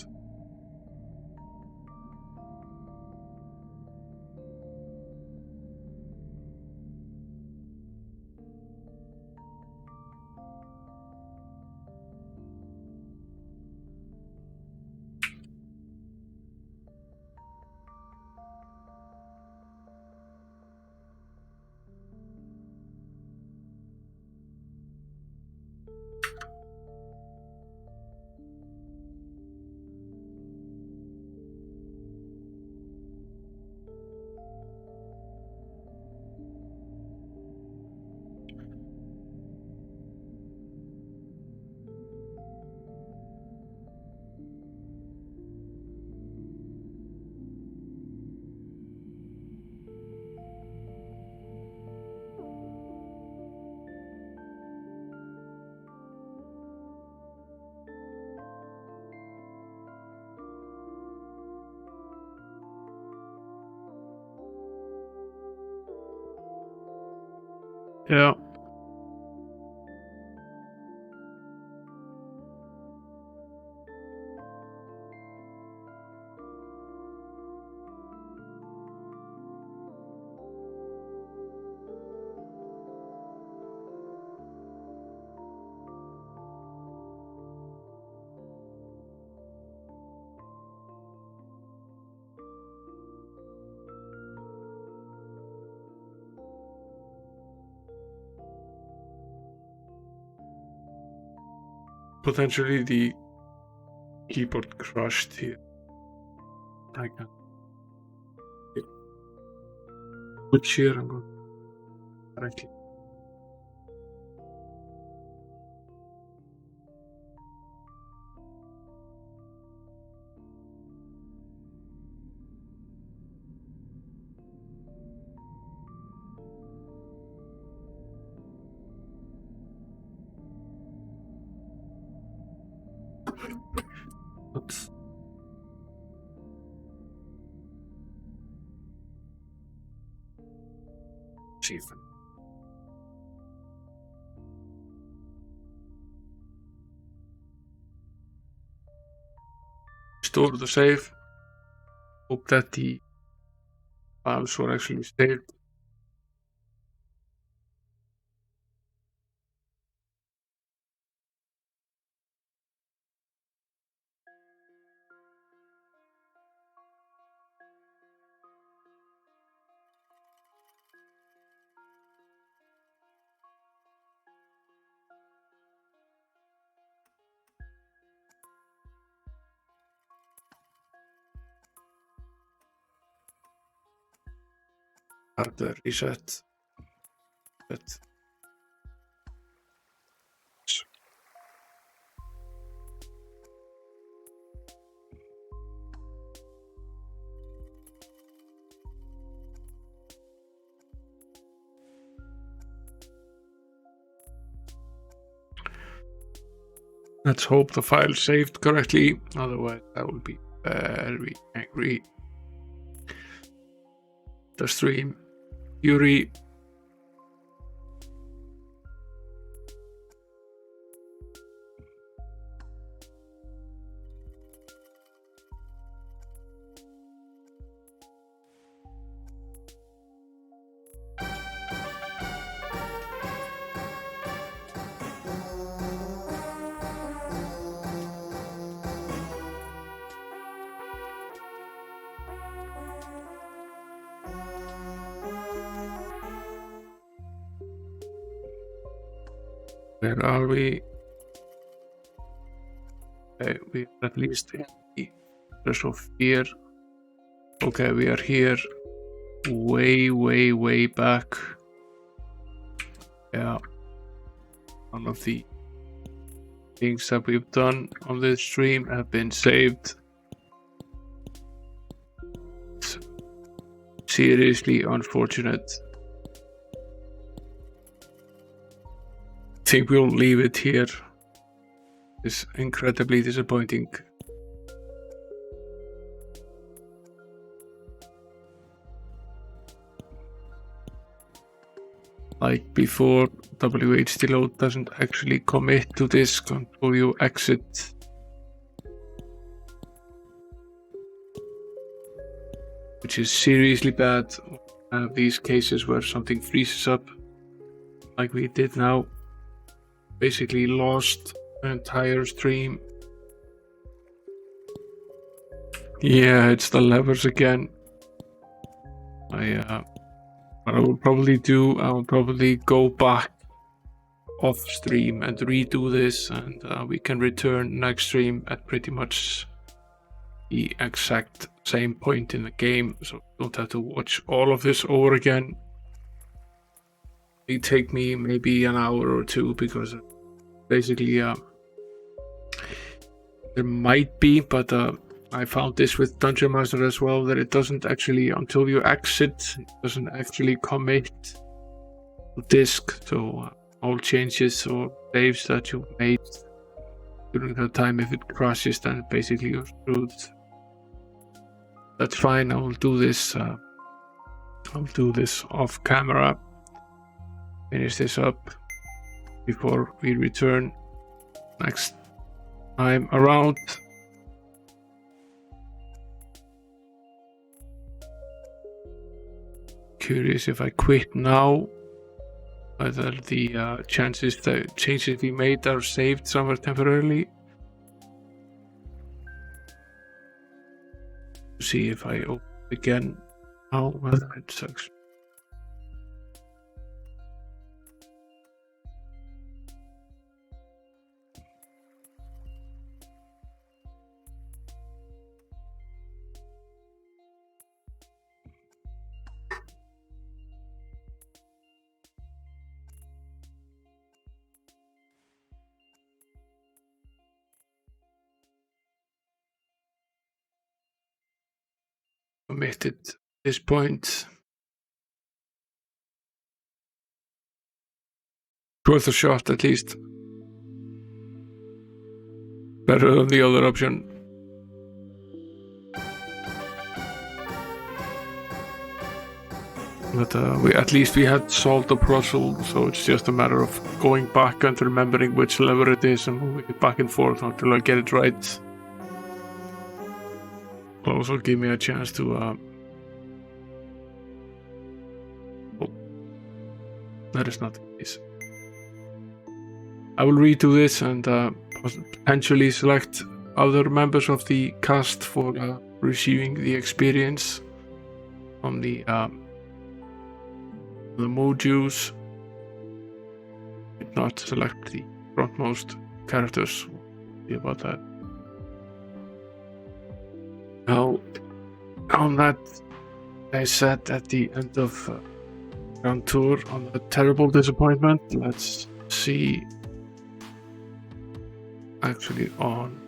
[SPEAKER 1] Yeah. Potentially the keyboard crushed here. I can put here and go directly. See if store the save. Hope that the files were actually saved. Hard reset. But let's hope the file saved correctly, otherwise I will be very angry. The stream Fury. Where are we? Okay, we are at least in the rush of fear. Okay, we are here way back. Yeah. One of the things that we've done on this stream have been saved. It's seriously unfortunate. I think we'll leave it here. It's incredibly disappointing. Like before, WHDload doesn't actually commit to disk until you exit. Which is seriously bad. These cases where something freezes up, like we did now. Basically lost an entire stream. Yeah, it's the levers again. What I will probably do, I will probably go back off stream and redo this, and we can return next stream at pretty much the exact same point in the game, so you don't have to watch all of this over again. It take me maybe an hour or two, because basically there might be, but I found this with Dungeon Master as well, that it doesn't actually, until you exit, it doesn't actually commit to disk. So all changes or saves that you made during that time, if it crashes, then basically you're screwed. That's fine. I will do this. I'll do this off camera. Finish this up before we return next time around. Curious if I quit now, whether the chances that changes we made are saved somewhere temporarily. See if I open it again now, whether it sucks. Committed at this point. Worth a shot at least. Better than the other option. But at least we had solved the puzzle, so it's just a matter of going back and remembering which lever it is and moving it back and forth until I get it right. Will also give me a chance to oh, that is not the case. I will redo this and potentially select other members of the cast for receiving the experience on the modules. Did not select the frontmost characters. See about that. Now, on that, I said at the end of Grand Tour on a terrible disappointment. Let's see. Actually, on.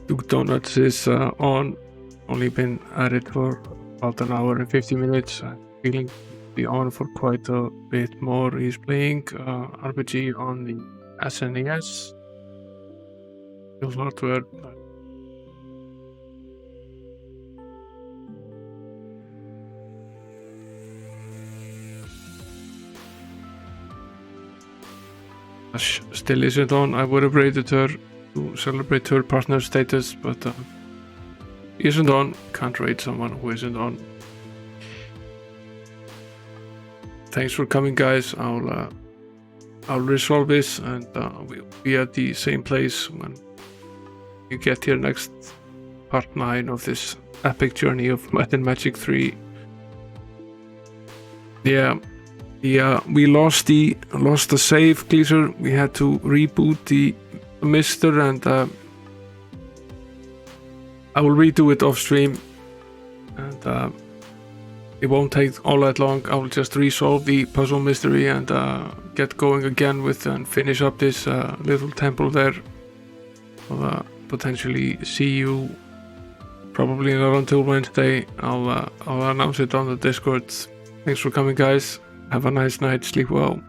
[SPEAKER 1] Duke Donuts is on, only been at it for about an hour and 50 minutes. I'm feeling to be on for quite a bit more. He's playing RPG on the SNES. Feels hardware. Ash still isn't on. I would have rated her to celebrate her partner status, but isn't on. Can't rate someone who isn't on. Thanks for coming, guys. I'll resolve this and we'll be at the same place when you get here next part 9 of this epic journey of Might and Magic 3. Yeah, we lost the save, Gleaser. We had to reboot the Mister, and I will redo it off stream, and it won't take all that long. I will just resolve the puzzle mystery and get going again with and finish up this little temple there. I'll potentially see you probably not until Wednesday. I'll announce it on the Discord. Thanks for coming, guys. Have a nice night. Sleep well.